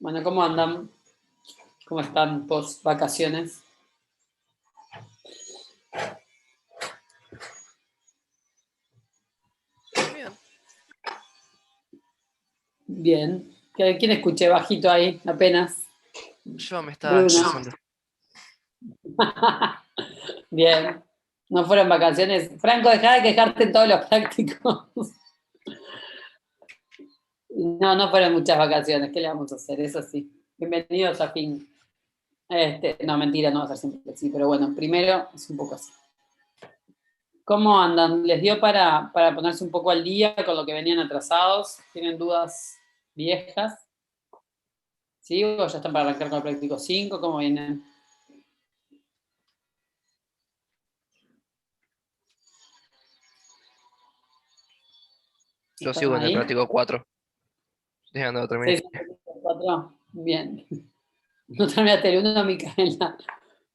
Bueno, ¿cómo andan? ¿Cómo están post vacaciones? Bien. Bien. ¿Quién escuché bajito ahí? Apenas. Yo me estaba Bruno. descansando. Bien. No fueron vacaciones. Franco, dejá de quejarte en todos los prácticos. No, no fueron muchas vacaciones. ¿Qué le vamos a hacer? Eso sí. Bienvenidos a fin. No, mentira, no va a ser siempre así, pero bueno, primero es un poco así. ¿Cómo andan? ¿Les dio para ponerse un poco al día con lo que venían atrasados? ¿Tienen dudas viejas? ¿Sí? ¿O ya están para arrancar con el práctico 5? ¿Cómo vienen? Yo ¿Están sigo en el ahí? práctico 4. Dejando de terminar. 6, 4. Bien. No terminaste el 1, Micaela.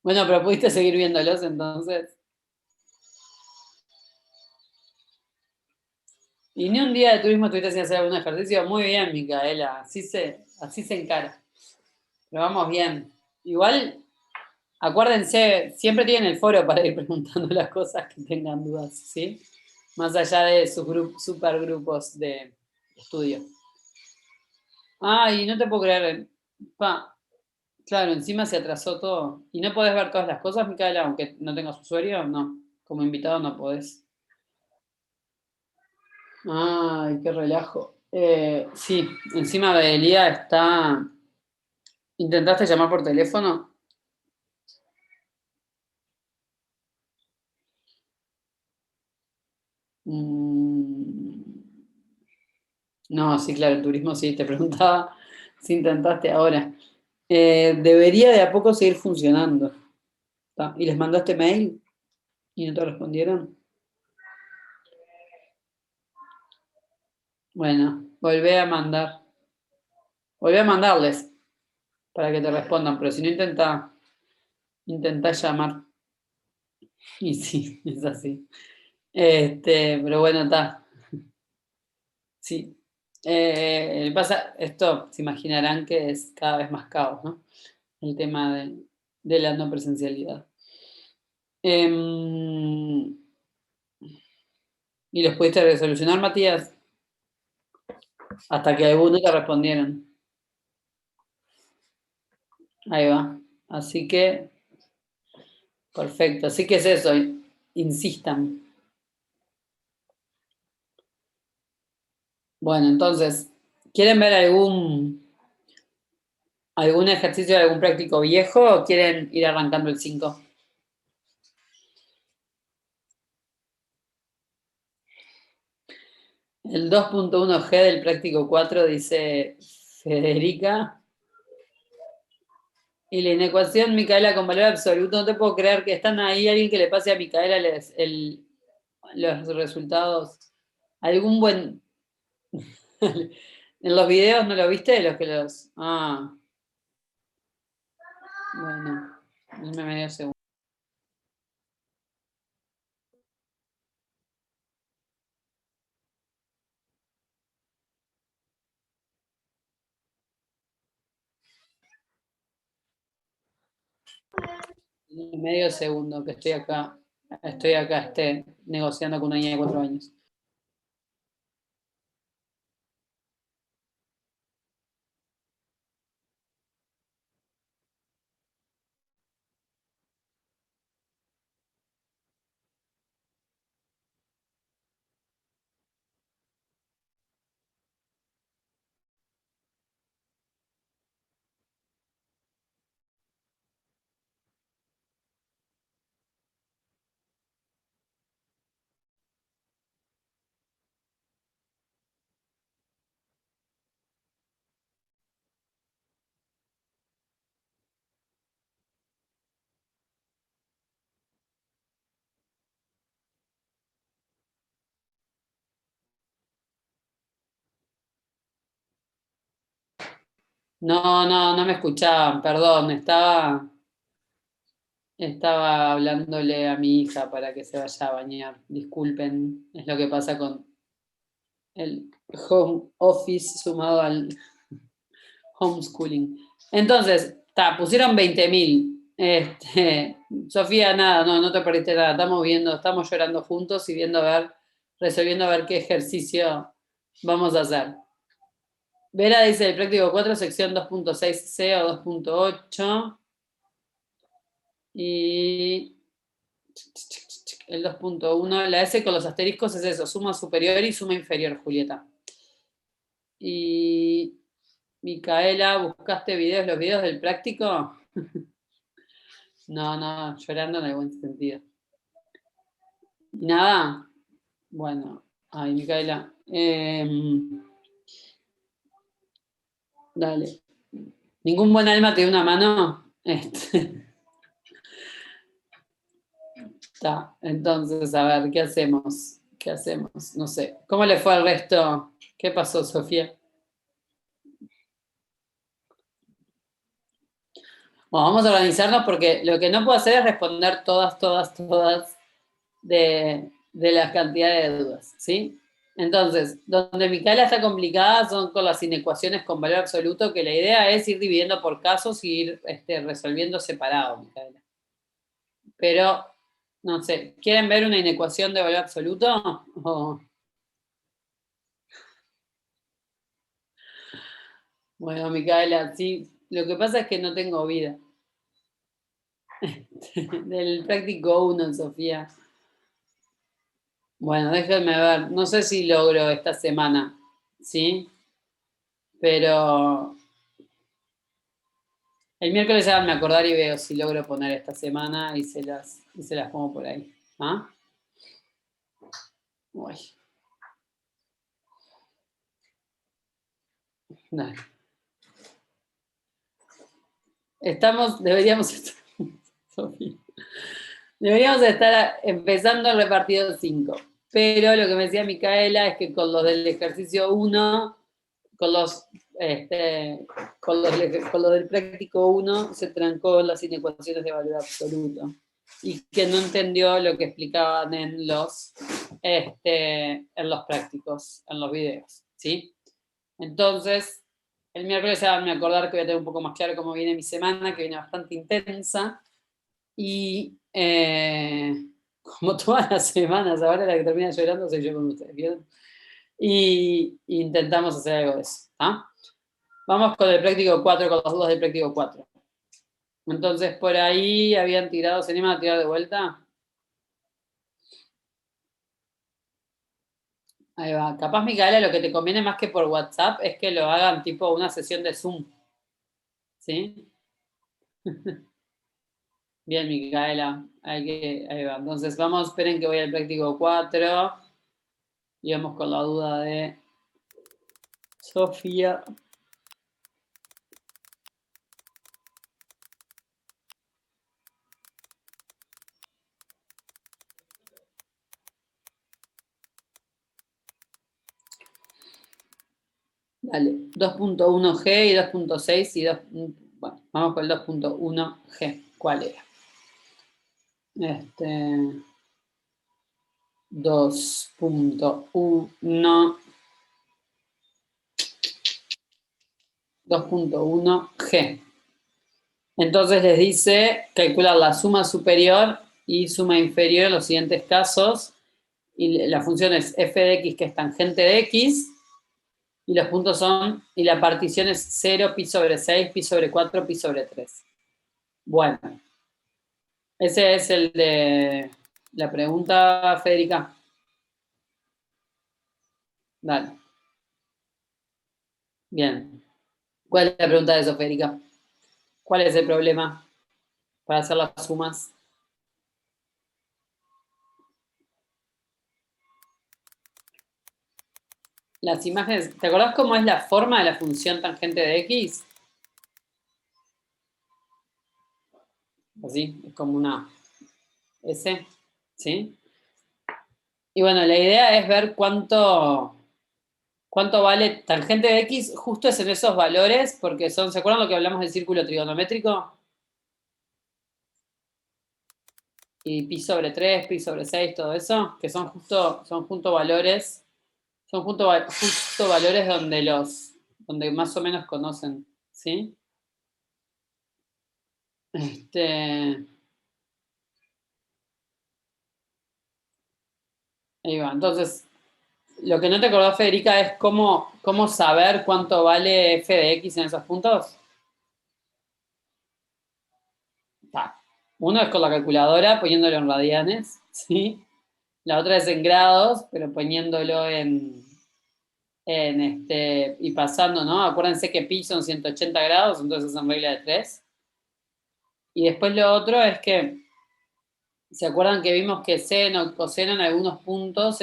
Bueno, pero pudiste seguir viéndolos entonces. Y ni un día de turismo tuviste sin hacer algún ejercicio. Muy bien, Micaela. Así se encara. Pero vamos bien. Igual, acuérdense, siempre tienen el foro para ir preguntando las cosas que tengan dudas, ¿sí? Más allá de sus supergrupos de estudio. Ay, no te puedo creer. Pa, claro, encima se atrasó todo. ¿Y no podés ver todas las cosas, Micaela, aunque no tengas usuario? No. Como invitado no podés. Ay, qué relajo. Sí, encima de Elía está. ¿Intentaste llamar por teléfono? Mm, no, sí, claro, el turismo sí, te preguntaba si intentaste ahora. Debería de a poco seguir funcionando. ¿Está? ¿Y les mandaste mail y no te respondieron? Bueno, volvé a mandarles para que te respondan, pero si no intenta llamar. Y sí, es así. Pero bueno, está. Sí. Pasa, esto se imaginarán que es cada vez más caos, ¿no? El tema de la no presencialidad. Em, ¿Y los pudiste resolucionar, Matías? Hasta que algunos te respondieron. Ahí va. Así que, perfecto. Así que es eso, insistan. Bueno, entonces, ¿quieren ver algún ejercicio de algún práctico viejo o quieren ir arrancando el 5? El 2.1G del práctico 4 dice Federica. Y la inecuación Micaela con valor absoluto, no te puedo creer que están ahí alguien que le pase a Micaela los resultados. Algún buen... En los videos no lo viste, los que los... Ah, bueno, dame medio segundo. Medio segundo que estoy acá negociando con una niña de 4 años. No, no, no me escuchaban, perdón, estaba hablándole a mi hija para que se vaya a bañar. Disculpen, es lo que pasa con el home office sumado al homeschooling. Entonces, pusieron 20.000. Sofía, nada, no te perdiste nada. Estamos llorando juntos y resolviendo a ver qué ejercicio vamos a hacer. Vera dice el práctico 4, sección 2.6c o 2.8. Y el 2.1, la S con los asteriscos es eso, suma superior y suma inferior, Julieta. Y Micaela, ¿buscaste los videos del práctico? No, llorando en el buen sentido. ¿Y nada? Bueno, ay, Micaela. Dale. ¿Ningún buen alma te dio una mano? Está, entonces, a ver, ¿qué hacemos? ¿Qué hacemos? No sé. ¿Cómo le fue al resto? ¿Qué pasó, Sofía? Bueno, vamos a organizarnos porque lo que no puedo hacer es responder todas de las cantidades de dudas, ¿sí? Entonces, donde Micaela está complicada son con las inecuaciones con valor absoluto, que la idea es ir dividiendo por casos y ir resolviendo separado, Micaela. Pero, no sé, ¿quieren ver una inecuación de valor absoluto? Bueno, Micaela, sí, lo que pasa es que no tengo vida. Del práctico 1, Sofía. Bueno, déjenme ver. No sé si logro esta semana, ¿sí? Pero el miércoles háganme acordar y veo si logro poner esta semana y se las pongo por ahí. ¿Ah? Uy. Dale. Deberíamos estar, Sofía, deberíamos estar empezando el repartido 5. Pero lo que me decía Micaela es que con los del ejercicio 1, con los del práctico 1 se trancó las inecuaciones de valor absoluto y que no entendió lo que explicaban en los prácticos, en los videos, ¿sí? Entonces, el miércoles se van a acordar que voy a tener un poco más claro cómo viene mi semana, que viene bastante intensa y como todas las semanas, ahora la que termina llorando soy yo con ustedes, ¿vieron? Y intentamos hacer algo de eso, ¿ah? Vamos con el práctico 4, con los dudas del práctico 4. Entonces, por ahí habían tirado, ¿se animan a tirar de vuelta? Ahí va. Capaz, Micaela, lo que te conviene más que por WhatsApp es que lo hagan tipo una sesión de Zoom. ¿Sí? Bien, Micaela. Ahí va. Entonces, esperen que voy al práctico 4. Y vamos con la duda de Sofía. Dale, 2.1G y 2.6 y 2. Bueno, vamos con el 2.1G. ¿Cuál era? 2.1G. Entonces les dice calcular la suma superior y suma inferior en los siguientes casos. Y la función es f de x, que es tangente de x. Y los puntos son, y la partición es 0, pi sobre 6, pi sobre 4, pi sobre 3. Bueno, ese es el de la pregunta, Federica. Dale. Bien. ¿Cuál es la pregunta de eso, Federica? ¿Cuál es el problema para hacer las sumas? Las imágenes, ¿te acordás cómo es la forma de la función tangente de x? Así, es como una S, ¿sí? Y bueno, la idea es ver cuánto vale tangente de x, justo es en esos valores, porque ¿se acuerdan lo que hablamos del círculo trigonométrico? Y pi sobre 3, pi sobre 6, todo eso, que son justo valores, justo valores donde más o menos conocen, ¿sí? Ahí va. Entonces, lo que no te acordás, Federica, es cómo saber cuánto vale f de x en esos puntos. Ta. Uno es con la calculadora, poniéndolo en radianes, ¿sí? La otra es en grados, pero poniéndolo y pasando, ¿no? Acuérdense que pi son 180 grados, entonces es en regla de 3. Y después lo otro es que, ¿se acuerdan que vimos que seno y coseno en algunos puntos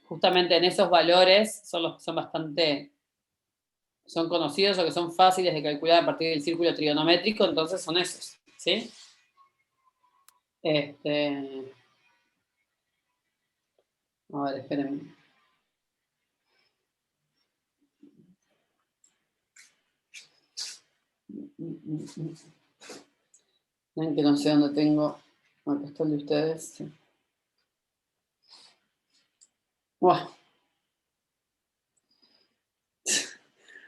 justamente en esos valores, son los que son conocidos o que son fáciles de calcular a partir del círculo trigonométrico, entonces son esos, ¿sí? A ver, espérenme. Ven que no sé dónde tengo. Acá está el de ustedes. Sí. Buah.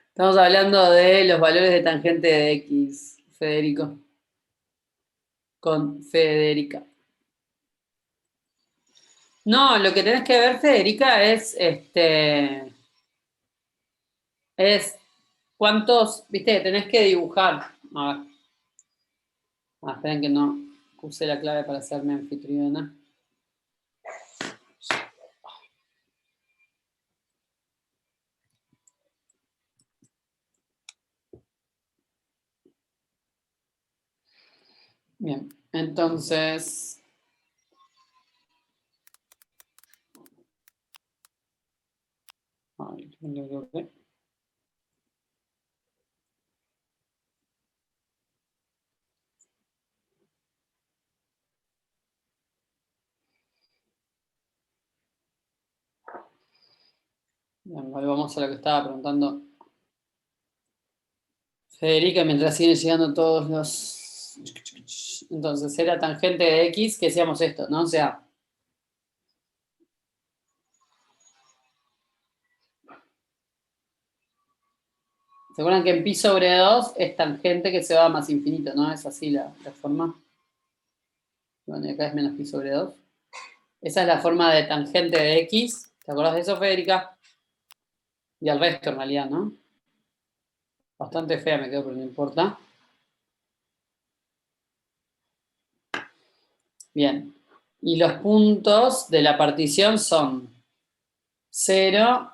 Estamos hablando de los valores de tangente de X, Federico. Con Federica. No, lo que tenés que ver, Federica, es cuántos, viste, tenés que dibujar. A ver. Esperen que no puse la clave para hacerme anfitriona. Bien, entonces. Ay, ¿dónde lo coloqué? Bien, volvamos a lo que estaba preguntando Federica mientras siguen llegando todos los. Entonces, era tangente de X que decíamos esto, ¿no? O sea. ¿Se acuerdan que en pi sobre 2 es tangente que se va a más infinito, ¿no? Es así la forma. Bueno, y acá es menos pi sobre 2. Esa es la forma de tangente de X. ¿Te acordás de eso, Federica? Y al resto, en realidad, ¿no? Bastante fea me quedo, pero no importa. Bien. Y los puntos de la partición son 0,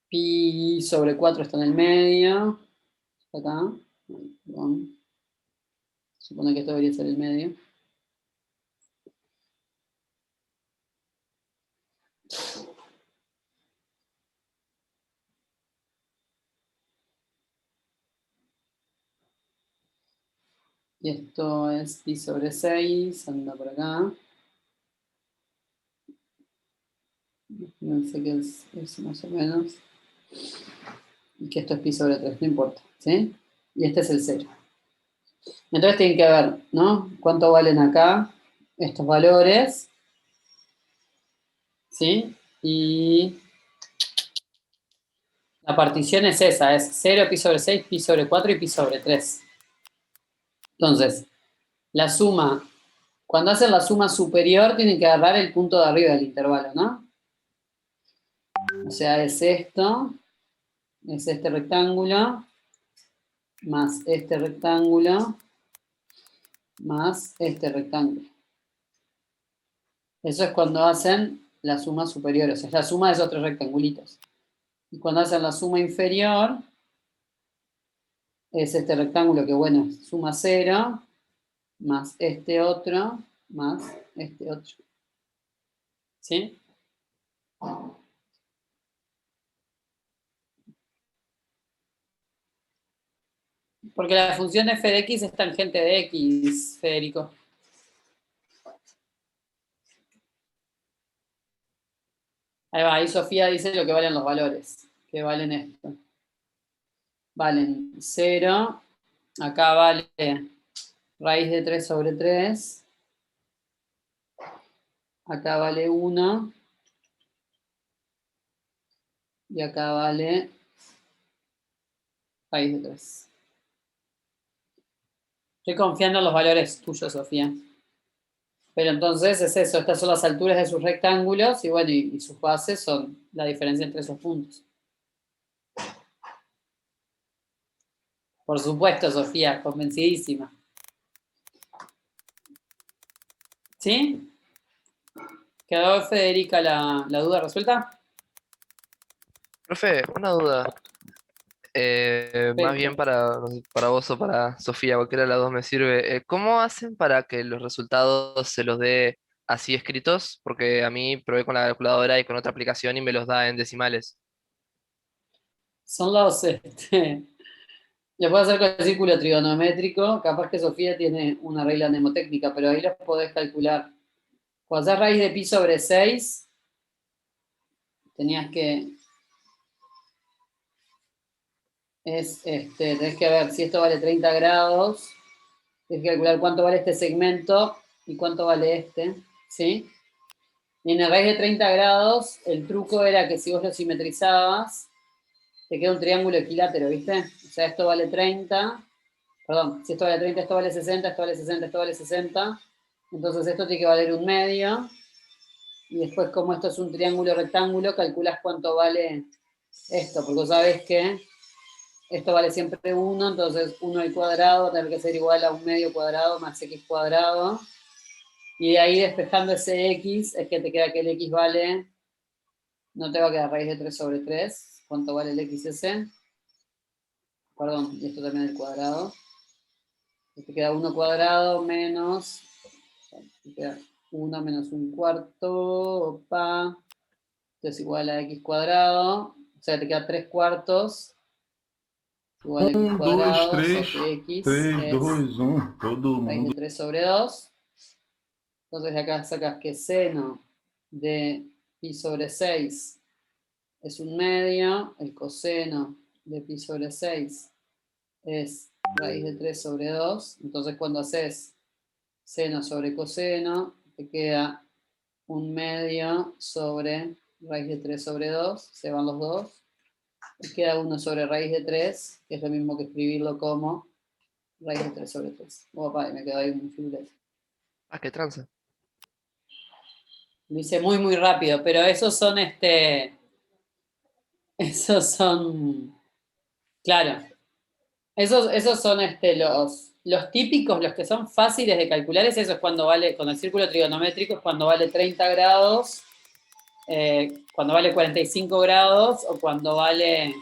pi sobre 4 está en el medio. Acá. Ay, perdón. Supone que esto debería ser el medio. Y esto es pi sobre 6, anda por acá. No sé qué es eso más o menos. Y que esto es pi sobre 3, no importa. ¿Sí? Y este es el 0. Entonces tienen que ver, ¿no? ¿Cuánto valen acá estos valores? ¿Sí? Y la partición es esa, es 0, pi sobre 6, pi sobre 4 y pi sobre 3. Entonces, la suma, cuando hacen la suma superior, tienen que agarrar el punto de arriba del intervalo, ¿no? O sea, es esto, es este rectángulo, más este rectángulo, más este rectángulo. Eso es cuando hacen la suma superior, o sea, es la suma de esos tres rectangulitos. Y cuando hacen la suma inferior, es este rectángulo que, bueno, suma 0, más este otro, más este otro. ¿Sí? Porque la función f de x es tangente de x, Federico. Ahí va, ahí Sofía dice lo que valen los valores, que valen esto. Valen 0, acá vale raíz de 3 sobre 3, acá vale 1, y acá vale raíz de 3. Estoy confiando en los valores tuyos, Sofía. Pero entonces es eso, estas son las alturas de sus rectángulos y bueno, y sus bases son la diferencia entre esos puntos. Por supuesto, Sofía, convencidísima. ¿Sí? ¿Quedó, Federica, la duda resuelta? Profe, una duda. Más bien Perfecto. no sé, para vos o para Sofía, cualquiera de las dos me sirve. ¿Cómo hacen para que los resultados se los dé así escritos? Porque a mí probé con la calculadora y con otra aplicación y me los da en decimales. Son los, lo puedo hacer con el círculo trigonométrico, capaz que Sofía tiene una regla mnemotécnica, pero ahí los podés calcular. Cuando haces raíz de pi sobre 6, tenías que, tenés que ver si esto vale 30 grados, tienes que calcular cuánto vale este segmento y cuánto vale este, ¿sí? Y en el raíz de 30 grados, el truco era que si vos lo simetrizabas, te queda un triángulo equilátero, ¿viste? O sea, esto vale 30, perdón, si esto vale 30, esto vale 60, esto vale 60, esto vale 60. Entonces esto tiene que valer un medio. Y después, como esto es un triángulo rectángulo, calculas cuánto vale esto, porque sabes que esto vale siempre 1, entonces 1 al cuadrado va a tener que ser igual a un medio cuadrado más x cuadrado. Y de ahí despejando ese x, es que te queda que el x vale, no te va a quedar raíz de 3 sobre 3. ¿Cuánto vale el x ese? Perdón, y esto también el cuadrado. Te queda 1 cuadrado menos, te queda 1 menos un cuarto, opa, esto es igual a x cuadrado, o sea, te queda 3 cuartos, igual a x 2, cuadrado, o sea 3, que x 3, es 2, 1. Todo raíz de mundo. 3 sobre 2. Entonces de acá sacas que seno de pi sobre 6 es un medio, el coseno de pi sobre 6 es raíz de 3 sobre 2. Entonces cuando haces seno sobre coseno, te queda un medio sobre raíz de 3 sobre 2, se van los dos, y queda 1 sobre raíz de 3, que es lo mismo que escribirlo como raíz de 3 sobre 3. Opa, y me quedó ahí un filete. Ah, qué tranza. Lo hice muy, muy rápido, pero esos son, esos son, claro, esos son los típicos, los que son fáciles de calcular, eso es cuando vale, con el círculo trigonométrico es cuando vale 30 grados, cuando vale 45 grados o cuando vale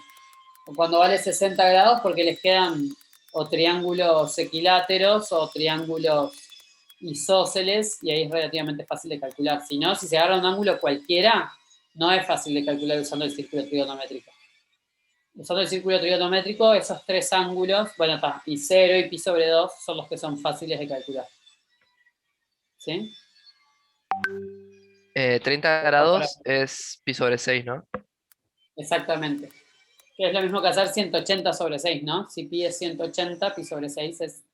60 grados porque les quedan o triángulos equiláteros o triángulos isósceles y ahí es relativamente fácil de calcular. Si no, si se agarra un ángulo cualquiera, no es fácil de calcular usando el círculo trigonométrico. Usando el círculo trigonométrico, esos tres ángulos, bueno, está, pi 0 y pi sobre 2 son los que son fáciles de calcular. ¿Sí? 30 grados es pi sobre 6, ¿no? Exactamente. Que es lo mismo que hacer 180 sobre 6, ¿no? Si pi es 180, pi sobre 6 es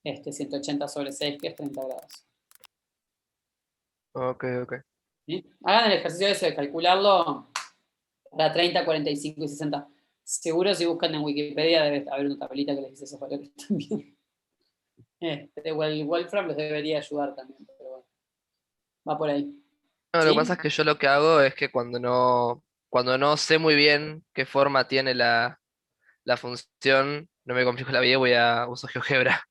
180 sobre 6, que es 30 grados. Ok, ok. ¿Sí? Hagan el ejercicio ese de calcularlo para 30, 45 y 60. Seguro si buscan en Wikipedia debe haber una tablita que les dice esos valores también. El Wolfram les debería ayudar también, pero bueno, va por ahí. No, lo que pasa es ¿Sí? que yo lo que hago es que cuando no sé muy bien qué forma tiene la función, no me complico la vida y uso GeoGebra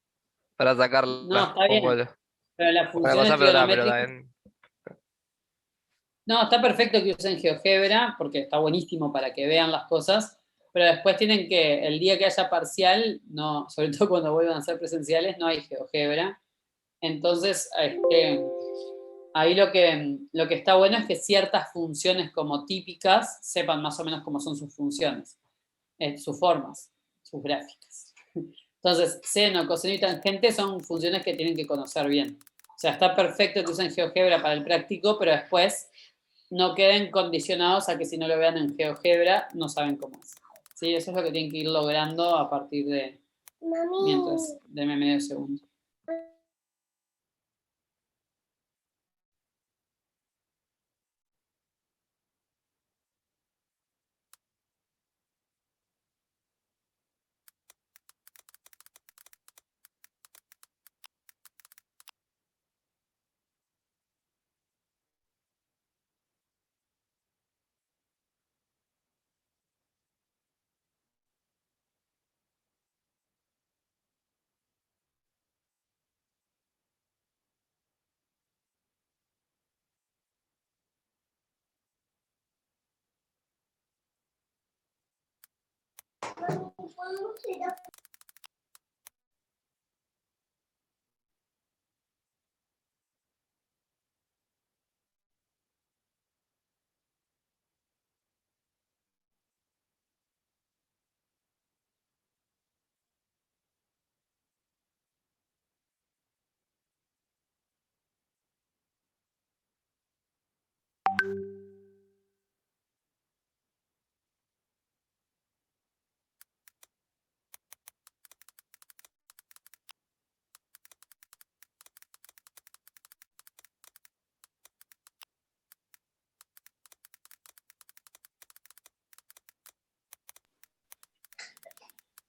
para No, sacarla. está bien. Pero las Pongo la funciones cosa, pero trigonométricas. también. No, está perfecto que usen GeoGebra, porque está buenísimo para que vean las cosas, pero después tienen que, el día que haya parcial, no, sobre todo cuando vuelvan a ser presenciales, no hay GeoGebra. Entonces, ahí lo que está bueno es que ciertas funciones como típicas sepan más o menos cómo son sus funciones, sus formas, sus gráficas. Entonces, seno, coseno y tangente son funciones que tienen que conocer bien. O sea, está perfecto que usen GeoGebra para el práctico, pero después no queden condicionados a que si no lo vean en GeoGebra, no saben cómo es. ¿Sí? Eso es lo que tienen que ir logrando a partir de, mientras, deme medio segundo.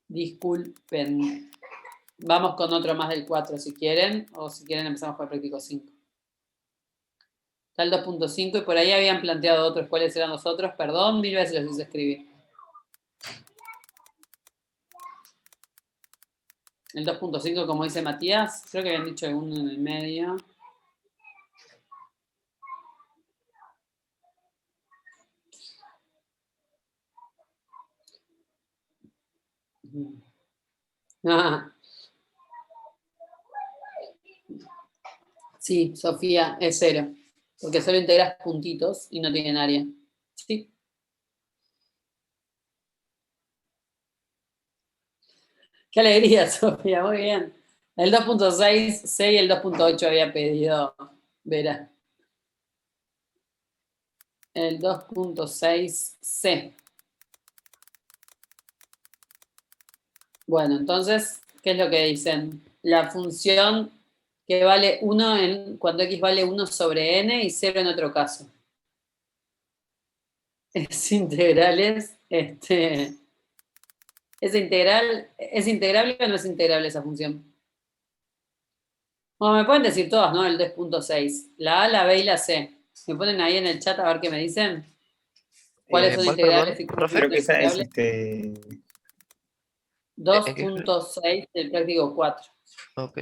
Disculpen. Vamos con otro más del 4 si quieren, o si quieren empezamos con el práctico 5. Está el 2.5 y por ahí habían planteado otros. ¿Cuáles eran los otros? Perdón, 1000 veces los hice escribir. El 2.5, como dice Matías, creo que habían dicho uno en el medio. Ah. Sí, Sofía, es 0. Porque solo integras puntitos y no tienen área. Sí. Qué alegría, Sofía, muy bien. El 2.6, C y el 2.8 había pedido Vera. El 2.6, C. Bueno, entonces, ¿qué es lo que dicen? La función que vale 1 cuando x vale 1 sobre n y 0 en otro caso. Es integrales, ¿es integrable o no es integrable esa función? Bueno, me pueden decir todas, ¿no? El 2.6. La A, la B y la C. ¿Me ponen ahí en el chat a ver qué me dicen? ¿Cuáles son ¿Cuál, integrales perdón, y cuáles profe? son Creo no que esa es integrales? ¿En qué? 2.6 del práctico 4. Ok.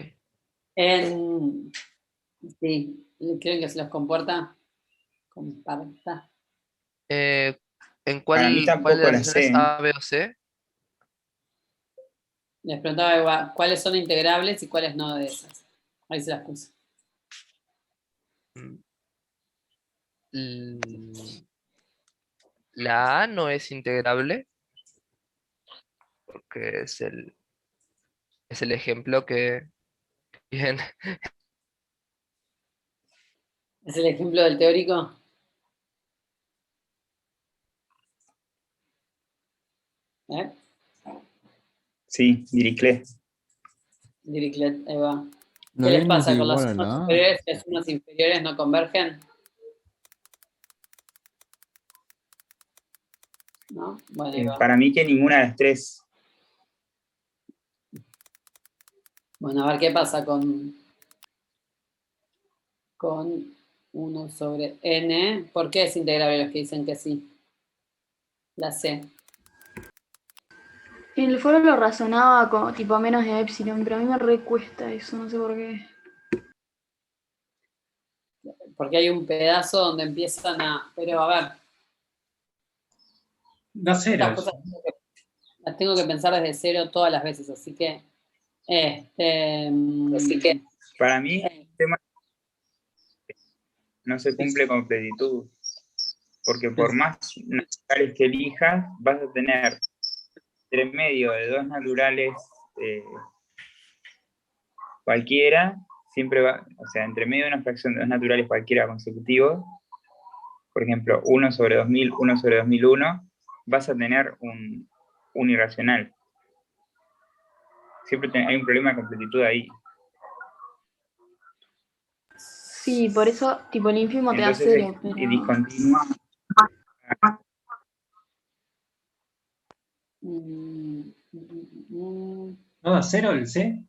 Sí, ¿creen que se los comporta? Comparta. ¿En Para mí cuál de tampoco las la sé, opciones ¿eh? A, B o C? Les preguntaba igual, cuáles son integrables y cuáles no de esas. Ahí se las puse. Mm, l- La A no es integrable porque es el ejemplo que... Bien. ¿Es el ejemplo del teórico? ¿Eh? Sí, Dirichlet. Dirichlet, ahí va. ¿Qué ¿No les viene pasa con las igual a sumas la A? superiores? ¿Que las sumas inferiores no convergen? ¿No? Bueno, ahí va. Para mí que ninguna de las tres. Bueno, a ver qué pasa con 1 sobre n. ¿Por qué es integrable los que dicen que sí? La C. En el foro lo razonaba como tipo a menos de epsilon, pero a mí me recuesta eso, no sé por qué. Porque hay un pedazo donde empiezan a... Pero a ver, Dos estas ceros. cosas las tengo que pensar desde cero todas las veces, así que... Para mí, el tema no se cumple con plenitud. Porque por más naturales que elijas, vas a tener entre medio de dos naturales cualquiera, siempre va, o sea, entre medio de una fracción de dos naturales cualquiera consecutivos, por ejemplo, 1 sobre 2000, 1 sobre 2001, vas a tener un irracional. Siempre hay un problema de completitud ahí. Sí, por eso tipo el ínfimo te da Entonces cero, es pero... discontinua. ¿No da cero el C?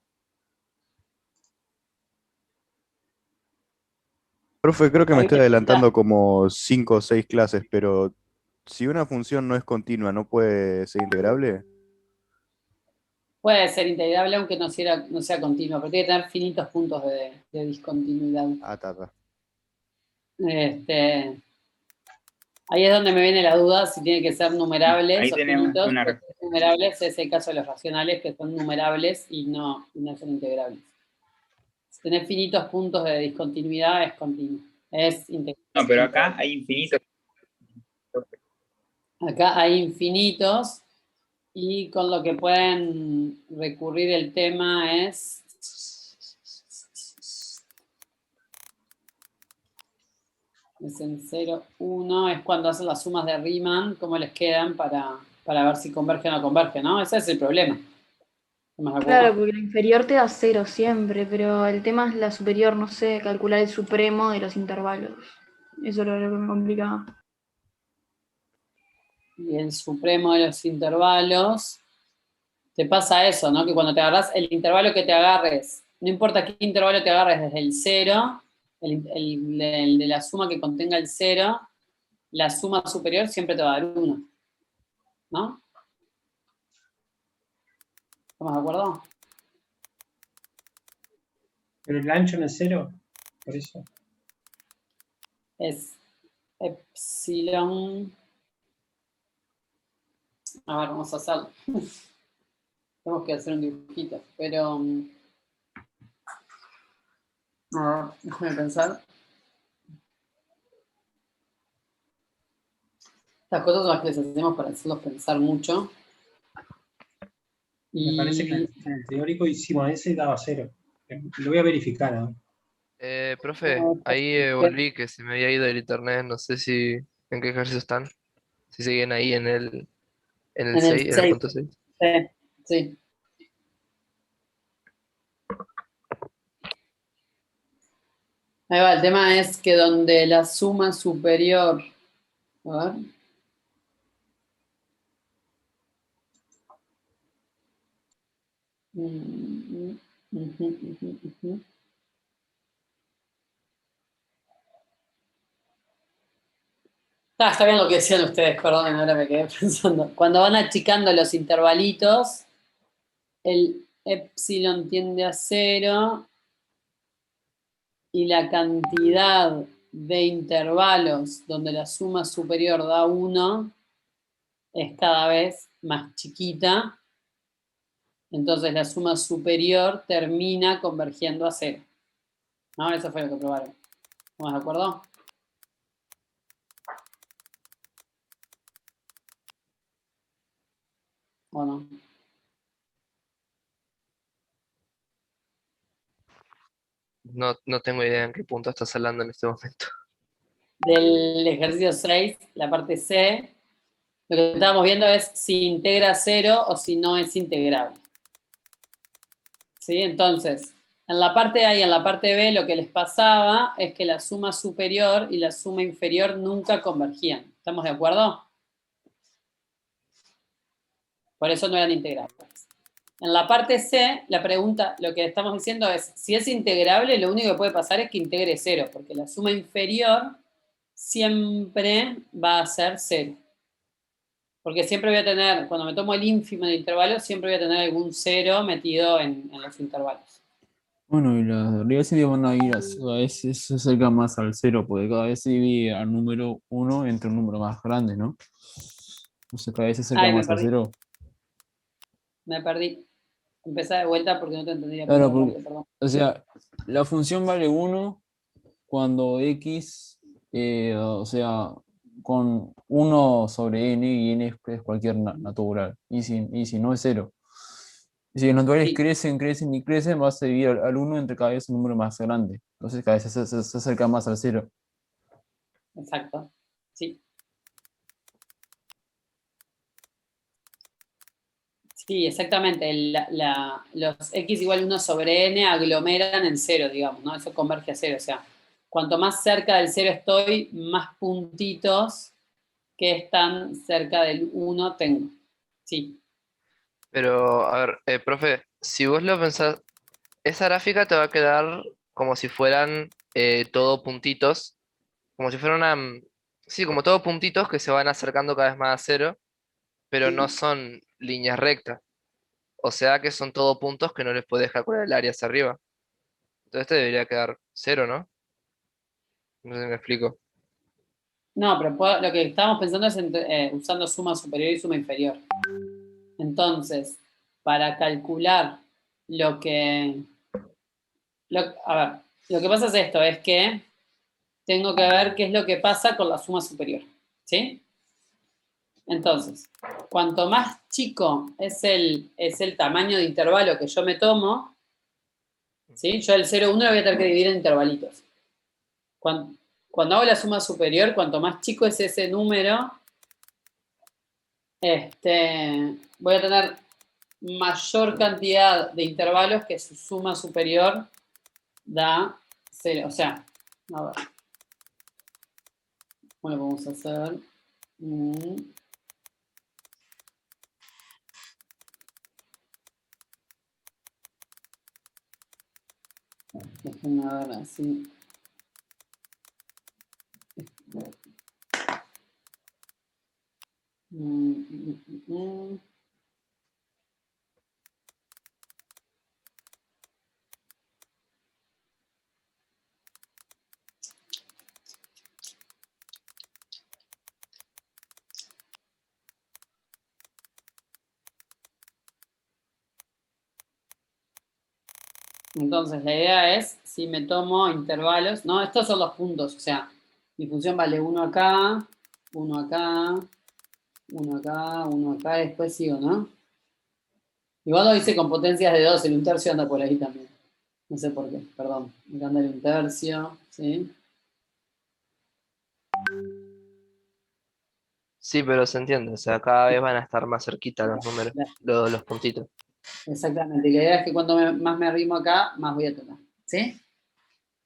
Profe, creo que me Ahí estoy me adelantando pregunta, como 5 o 6 clases, pero si una función no es continua, ¿no puede ser integrable? puede ser integrable aunque no sea continuo, pero tiene que tener finitos puntos de discontinuidad. Ah, está. Ahí es donde me viene la duda si tiene que ser numerables Ahí o tenemos finitos, una o si respuesta. es numerables es el caso de los racionales que son numerables y no son integrables. Si tenés finitos puntos de discontinuidad, es continuo. Es integrable. No, pero acá hay infinitos. Acá hay infinitos y con lo que pueden recurrir el tema es... Es en 0, 1, es cuando hacen las sumas de Riemann, cómo les quedan para ver si convergen o no convergen, ¿no? Ese es el problema. ¿Estamos de acuerdo? Claro, porque la inferior te da 0 siempre, pero el tema es la superior, no sé, calcular el supremo de los intervalos. Eso es lo que me complicaba. Y el supremo de los intervalos, te pasa eso, ¿no? Que cuando te agarras el intervalo que te agarres, no importa qué intervalo te agarres desde el 0, el de la suma que contenga el 0, la suma superior siempre te va a dar 1, ¿no? ¿Estamos de acuerdo? Pero el ancho no es 0, por eso. Es epsilon. A ver, vamos a hacerlo. Tenemos que hacer un dibujito, pero... a ver, déjame pensar. Estas cosas son las que les hacemos para hacerlos pensar mucho. Me parece que en el teórico hicimos ese y daba 0. Lo voy a verificar, ¿no? Profe, ahí volví que se me había ido el internet, no sé si en qué ejercicio están, si siguen ahí en el En el 6, en el 6. punto 6. Sí, sí. Ahí va, el tema es que donde la suma superior... A ver. Está bien lo que decían ustedes, perdón, ahora me quedé pensando. Cuando van achicando los intervalitos, el epsilon tiende a 0 y la cantidad de intervalos donde la suma superior da 1 es cada vez más chiquita. Entonces la suma superior termina convergiendo a 0. ¿No? Eso fue lo que probaron. ¿Estamos de acuerdo? ¿O no? No tengo idea en qué punto estás hablando en este momento. Del ejercicio 6, la parte C, lo que estábamos viendo es si integra 0 o si no es integrable. ¿Sí? Entonces, en la parte A y en la parte B lo que les pasaba es que la suma superior y la suma inferior nunca convergían. ¿Estamos de acuerdo? Por eso no eran integrables. En la parte C, la pregunta, lo que estamos diciendo es, si es integrable, lo único que puede pasar es que integre 0, porque la suma inferior siempre va a ser 0. Porque siempre voy a tener, cuando me tomo el ínfimo de intervalos, siempre voy a tener algún 0 metido en los intervalos. Bueno, y las derivas sí van a ir cada vez se acerca más al 0, porque cada vez se divide al número 1 entre un número más grande, ¿no? Entonces cada vez se acerca Ay, me más al perdí. 0. Me perdí. Empecé de vuelta porque no te entendí la Claro, primera porque, parte, perdón. o sea, la función vale 1 cuando x, o sea, con 1 sobre n y n es cualquier natural, y si no es 0. Y si los naturales Sí, crecen, crecen y crecen, vas a dividir al 1 entre cada vez un número más grande. Entonces cada vez se acerca más al 0. exacto. Sí. Sí, exactamente. Los x igual 1 sobre n aglomeran en 0, digamos, ¿no? Eso converge a 0. O sea, cuanto más cerca del 0 estoy, más puntitos que están cerca del 1 tengo. Sí. Pero, a ver, profe, si vos lo pensás, esa gráfica te va a quedar como si fueran todo puntitos, como si fuera una, sí, como todo puntitos que se van acercando cada vez más a 0, pero no son líneas rectas. O sea que son todo puntos que no les puedes calcular el área hacia arriba. Entonces te debería quedar 0, ¿no? No sé si me explico. No, pero lo que estábamos pensando es usando suma superior y suma inferior. Entonces, para calcular lo que... a ver, lo que pasa es esto, es que tengo que ver qué es lo que pasa con la suma superior. ¿Sí? Entonces, cuanto más chico es el tamaño de intervalo que yo me tomo, ¿sí? Yo el 0,1 lo voy a tener que dividir en intervalitos. Cuando hago la suma superior, cuanto más chico es ese número, voy a tener mayor cantidad de intervalos que su suma superior da 0. O sea, a ver. ¿Cómo lo vamos a hacer? Déjenme ver así. Entonces, la idea es, si me tomo intervalos, no, estos son los puntos, o sea, mi función vale 1 acá, 1 acá, 1 acá, 1 acá, y después sigo, ¿no? Igual lo hice con potencias de 2, el 1/3 anda por ahí también. No sé por qué, perdón. Me anda el 1/3, ¿sí? Sí, pero se entiende, o sea, cada vez van a estar más cerquita los números, los puntitos. Exactamente, y la idea es que cuando más me arrimo acá, más voy a tener, ¿sí?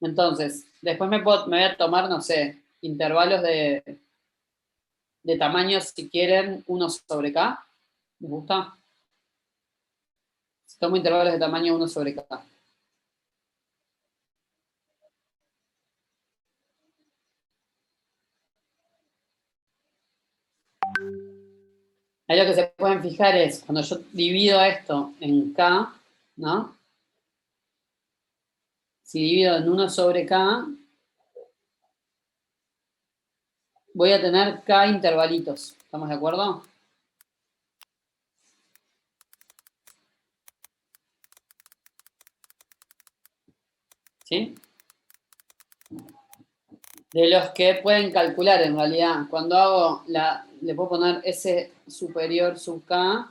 Entonces, después me voy a tomar, no sé, intervalos de tamaños, si quieren, 1 sobre K. ¿Les gusta? Tomo intervalos de tamaño 1 sobre K. Ahí lo que se pueden fijar es, cuando yo divido esto en K, ¿no? Si divido en 1 sobre K, voy a tener K intervalitos. ¿Estamos de acuerdo? ¿Sí? De los que pueden calcular en realidad. Cuando hago le puedo poner S superior sub K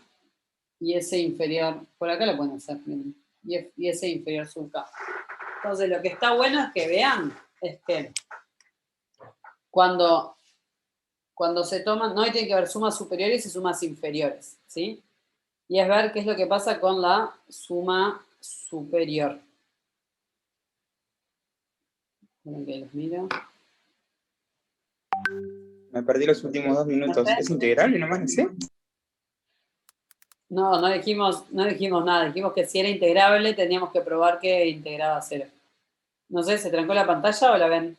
y S inferior. Por acá lo pueden hacer, miren. Y S inferior sub K. Entonces, lo que está bueno es que vean, es que cuando se toman, no hay tiene que haber sumas superiores y sumas inferiores, ¿sí? Y es ver qué es lo que pasa con la suma superior. Miren que los miro. Me perdí los últimos 2 minutos. ¿Es integrable nomás ese? No dijimos nada. Dijimos que si era integrable teníamos que probar que integraba a 0. No sé, ¿se trancó la pantalla o la ven?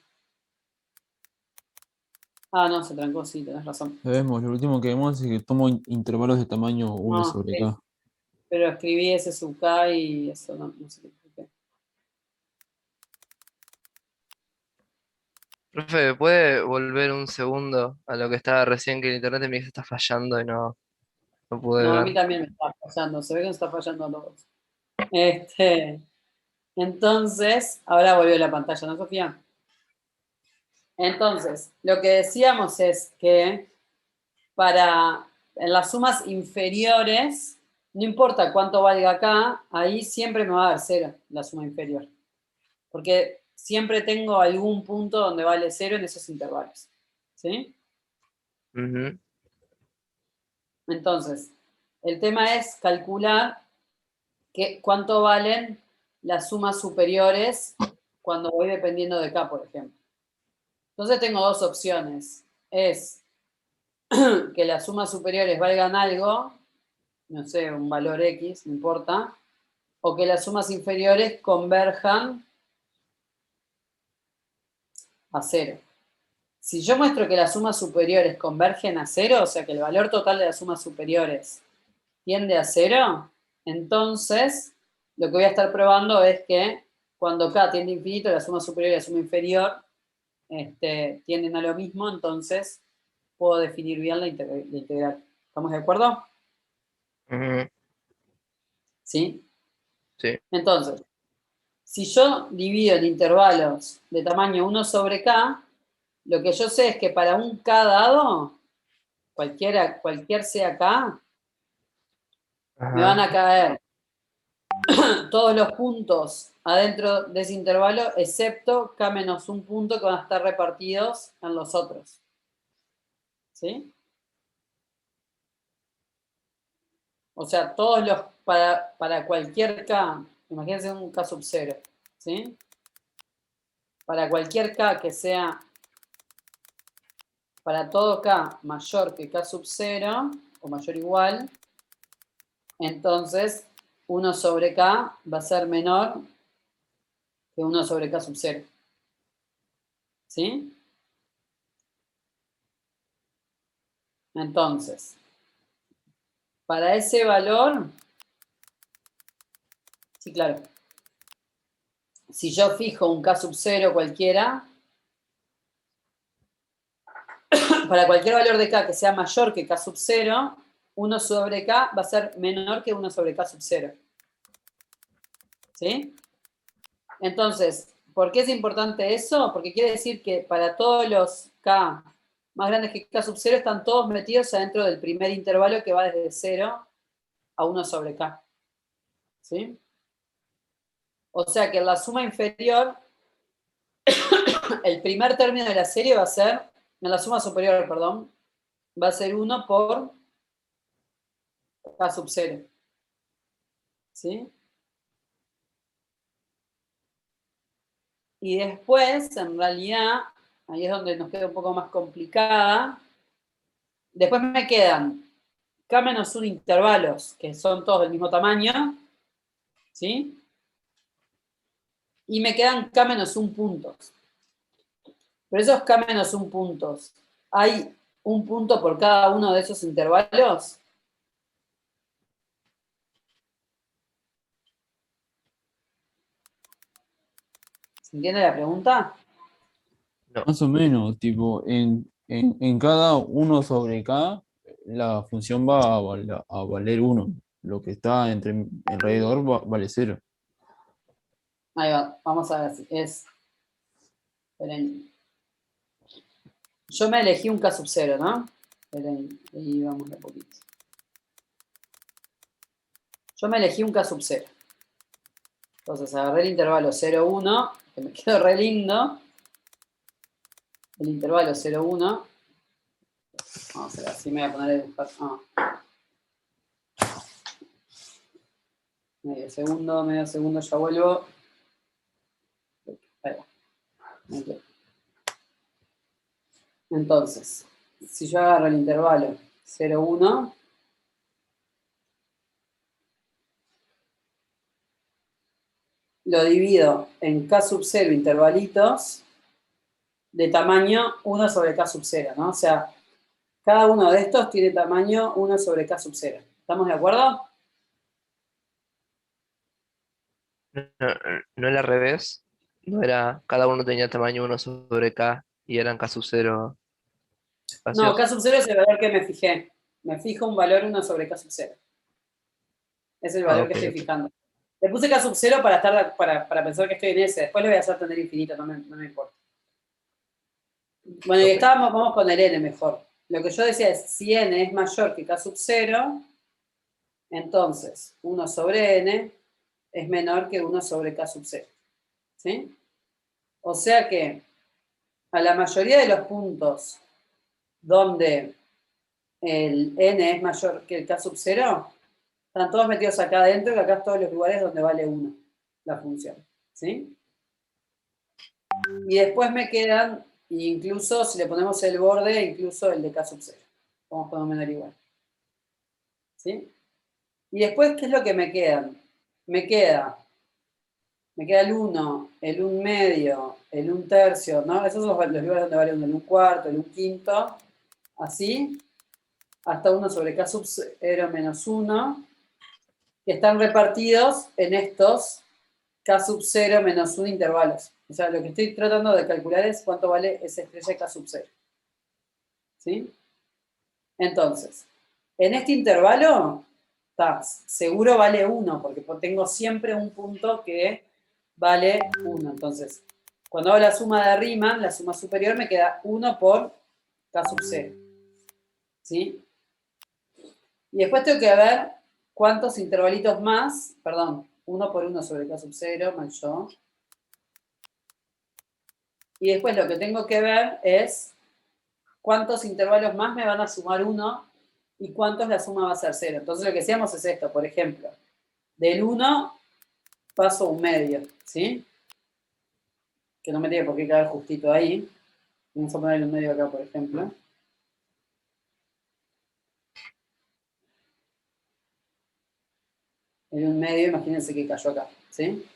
Ah, no, se trancó, sí, tenés razón. Vemos, lo último que vemos es que tomo intervalos de tamaño 1 No, sobre sí. K. Pero escribí S sub K y eso no sé qué. Profe, ¿puede volver un segundo a lo que estaba recién, que el internet en mi casa está fallando y no pude No, a ver? mí también me está fallando, se ve que nos está fallando a todos. Entonces, ahora volvió la pantalla, ¿no, Sofía? Entonces, lo que decíamos es que en las sumas inferiores, no importa cuánto valga acá, ahí siempre me va a dar 0 la suma inferior. Porque siempre tengo algún punto donde vale 0 en esos intervalos. ¿Sí? Ujú. Entonces, el tema es calcular cuánto valen las sumas superiores cuando voy dependiendo de K, por ejemplo. Entonces tengo dos opciones. Es que las sumas superiores valgan algo, no sé, un valor X, no importa, o que las sumas inferiores converjan a 0. Si yo muestro que las sumas superiores convergen a 0, o sea que el valor total de las sumas superiores tiende a 0, entonces lo que voy a estar probando es que cuando K tiende a infinito, la suma superior y la suma inferior tienden a lo mismo, entonces puedo definir bien la integral. ¿Estamos de acuerdo? Ujú, ¿Sí? sí. Entonces, si yo divido en intervalos de tamaño 1 sobre k, lo que yo sé es que para un k dado, cualquier sea k, me van Ajá. a caer todos los puntos adentro de ese intervalo, excepto k menos un punto que van a estar repartidos en los otros. ¿Sí? O sea, para cualquier k, imagínense un k sub 0, ¿sí? Para cualquier k que sea, para todo k mayor que k sub 0, o mayor o igual, entonces 1 sobre k va a ser menor que 1 sobre k sub 0. ¿Sí? Entonces, para ese valor, sí, claro, si yo fijo un k sub 0 cualquiera, para cualquier valor de k que sea mayor que k sub 0, 1 sobre k va a ser menor que 1 sobre k sub 0. ¿Sí? Entonces, ¿por qué es importante eso? Porque quiere decir que para todos los k más grandes que k sub 0 están todos metidos adentro del primer intervalo que va desde 0 a 1 sobre k. ¿Sí? O sea que en la suma inferior, el primer término de la serie va a ser, en la suma superior, perdón, va a ser 1 por k sub 0. ¿Sí? Y después, en realidad, ahí es donde nos queda un poco más complicada. Después me quedan k menos 1 intervalos, que son todos del mismo tamaño, ¿sí? Y me quedan k menos 1 puntos. Pero esos k menos 1 puntos, ¿hay un punto por cada uno de esos intervalos? ¿Se entiende la pregunta? No. Más o menos, tipo, en cada 1 sobre k, la función va a valer 1. Lo que está alrededor vale 0. Ahí va, vamos a ver si es. Esperen. Yo me elegí un k sub 0, ¿no? Esperen, ahí vamos de a poquito. Yo me elegí un k sub 0. Entonces agarré el intervalo 0, 1, que me quedó re lindo. El intervalo 0, 1. Vamos a ver, así me voy a poner el. Medio segundo, ya vuelvo. Ahí va. Ok. Entonces, si yo agarro el intervalo 0, 1, lo divido en k sub 0 intervalitos de tamaño 1 sobre k sub 0, ¿no? O sea, cada uno de estos tiene tamaño 1 sobre k sub 0. ¿Estamos de acuerdo? No, no era al revés. No era, cada uno tenía tamaño 1 sobre k y eran k sub 0 No, k espacios. sub 0 es el valor que me fijé. Me fijo un valor 1 sobre k sub 0. Es el Ah, valor que ok, estoy ok. fijando. Le puse k sub 0 para pensar que estoy en ese. Después le voy a hacer tener infinito, no me importa. Bueno, y Ok. vamos con el n mejor. Lo que yo decía es, si n es mayor que k sub 0, entonces 1 sobre n es menor que 1 sobre k sub 0. ¿Sí? O sea que a la mayoría de los puntos donde el n es mayor que el k sub 0, están todos metidos acá adentro y acá en todos los lugares donde vale 1 la función. ¿Sí? Y después me quedan, incluso si le ponemos el borde, incluso el de k sub 0. Vamos con un menor igual. ¿Sí? Y después, ¿qué es lo que me quedan? Me queda el 1, el 1 medio, el 1 tercio, ¿no? Esos son los lugares donde vale 1, el 1 cuarto, el 1 quinto, así, hasta 1 sobre k sub 0 menos 1, que están repartidos en estos k sub 0 menos 1 intervalos. O sea, lo que estoy tratando de calcular es cuánto vale esa estrella k sub 0. ¿Sí? Entonces, en este intervalo seguro vale 1, porque tengo siempre un punto que vale 1. Entonces, cuando hago la suma de Riemann, la suma superior me queda 1 por K sub 0. ¿Sí? Y después tengo que ver cuántos intervalitos más, perdón, 1 por 1 sobre K sub 0, mal yo. Y después lo que tengo que ver es cuántos intervalos más me van a sumar 1 y cuántos la suma va a ser 0. Entonces lo que hacíamos es esto, por ejemplo, del 1 paso un medio, ¿sí? Que no me tiene por qué caer justito ahí. Vamos a ponerle un medio acá, por ejemplo. En un medio, imagínense que cayó acá, ¿sí?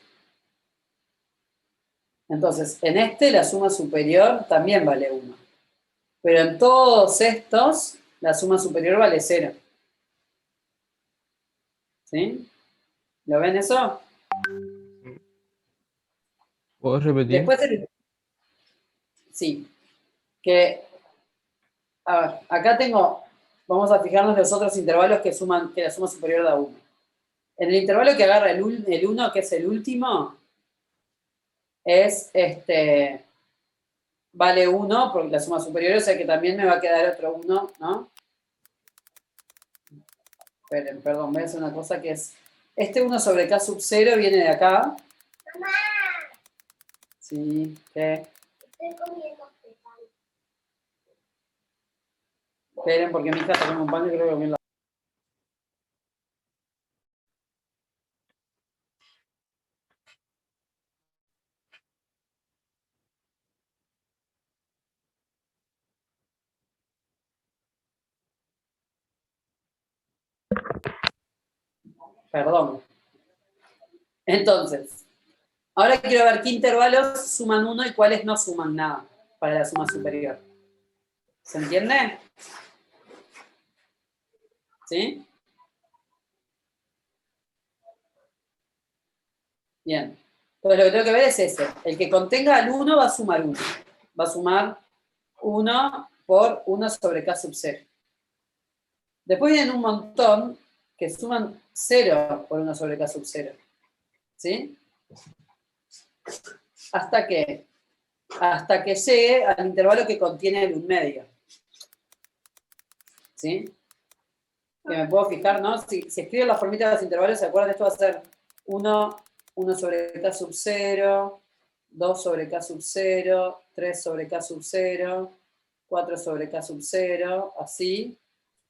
Entonces, en este la suma superior también vale 1. Pero en todos estos, la suma superior vale 0. ¿Sí? ¿Lo ven eso? ¿Puedes repetir? Después, sí. Que, a ver, acá tengo, vamos a fijarnos en los otros intervalos que la suma superior da 1. En el intervalo que agarra el 1, que es el último, es vale 1, porque la suma superior, o sea que también me va a quedar otro 1, ¿no? Esperen, perdón, voy a hacer una cosa que es, este 1 sobre K sub 0 viene de acá. ¡Mamá! Sí, ¿qué? Estoy comiendo pan. Esperen, porque mi hija está comiendo un pan y creo que comió la... Perdón. Entonces, ahora quiero ver qué intervalos suman 1 y cuáles no suman nada para la suma superior. ¿Se entiende? ¿Sí? Bien. Entonces lo que tengo que ver es ese. El que contenga al 1 va a sumar 1. Va a sumar 1 por 1 sobre K sub 0. Después vienen un montón que suman 0 por 1 sobre K sub 0. ¿Sí? ¿Hasta qué? Hasta que llegue al intervalo que contiene el 1 medio. ¿Sí? Que me puedo fijar, ¿no? Si escribo la formita de los intervalos, ¿se acuerdan? Esto va a ser 1 sobre K sub 0, 2 sobre K sub 0, 3 sobre K sub 0, 4 sobre K sub 0, así,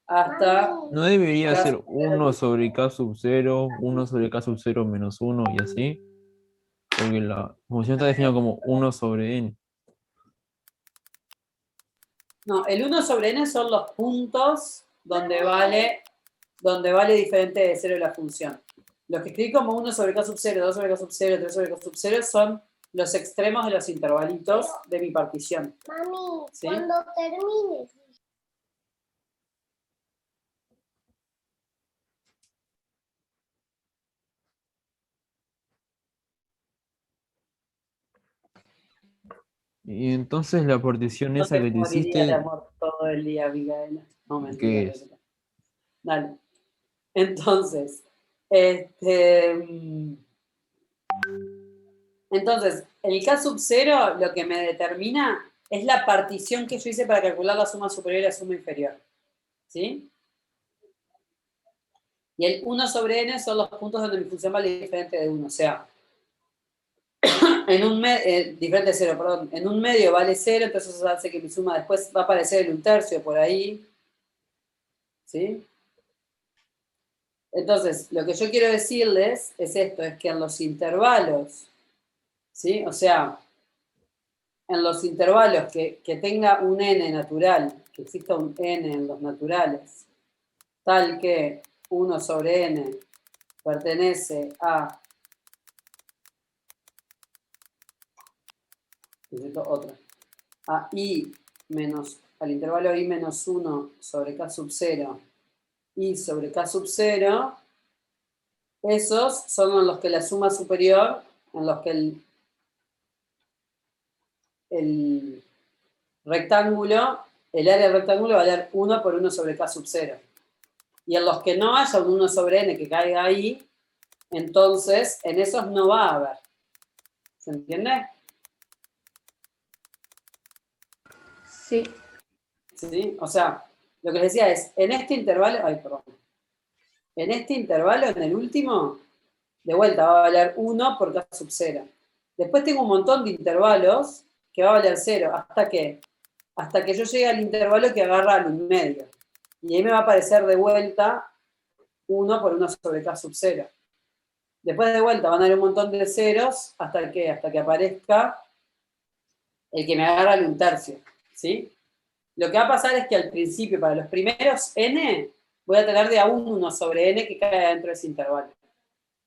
hasta... ¿No debería K ser sub 1 sobre K sub 0, 1 sobre K sub 0 menos 1 y así? Porque la función está definida como 1 sobre n. No, el 1 sobre n son los puntos donde vale diferente de 0 la función. Los que escribí como 1 sobre K sub 0, 2 sobre K sub 0, 3 sobre K sub 0 son los extremos de los intervalitos de mi partición. Mami, ¿Sí? cuando termines. Y entonces la partición No esa te que te moriría de hiciste, amor todo el día, Micaela. No, mentira. ¿qué es? Dale. Entonces, entonces, el K sub 0 lo que me determina es la partición que yo hice para calcular la suma superior y la suma inferior. ¿Sí? Y el 1 sobre n son los puntos donde mi función vale diferente de 1. O sea, en un diferente de 0, perdón. En un medio vale 0, entonces eso hace que mi suma después va a aparecer en un tercio por ahí. ¿Sí? Entonces, lo que yo quiero decirles es esto, es que en los intervalos, ¿sí? O sea, en los intervalos que tenga un n natural, que exista un n en los naturales, tal que 1 sobre n pertenece a... Necesito otra. A i menos, al intervalo i menos 1 sobre k sub 0, i sobre k sub 0, esos son en los que la suma superior, en los que el rectángulo, el área del rectángulo va a dar 1 por 1 sobre K sub 0. Y en los que no haya un 1 sobre n que caiga ahí, entonces en esos no va a haber. ¿Se entiende? Sí. ¿Sí? O sea, lo que les decía es, en este intervalo, en este intervalo, en el último, de vuelta va a valer 1 por K sub 0. Después tengo un montón de intervalos que va a valer 0. ¿Hasta qué? Hasta que yo llegue al intervalo que agarra al 1 medio. Y ahí me va a aparecer de vuelta 1 por 1 sobre K sub 0. Después de vuelta van a haber un montón de ceros hasta que aparezca el que me agarra al 1/3. ¿Sí? Lo que va a pasar es que al principio, para los primeros n, voy a tener de a 1 sobre n que cae dentro de ese intervalo.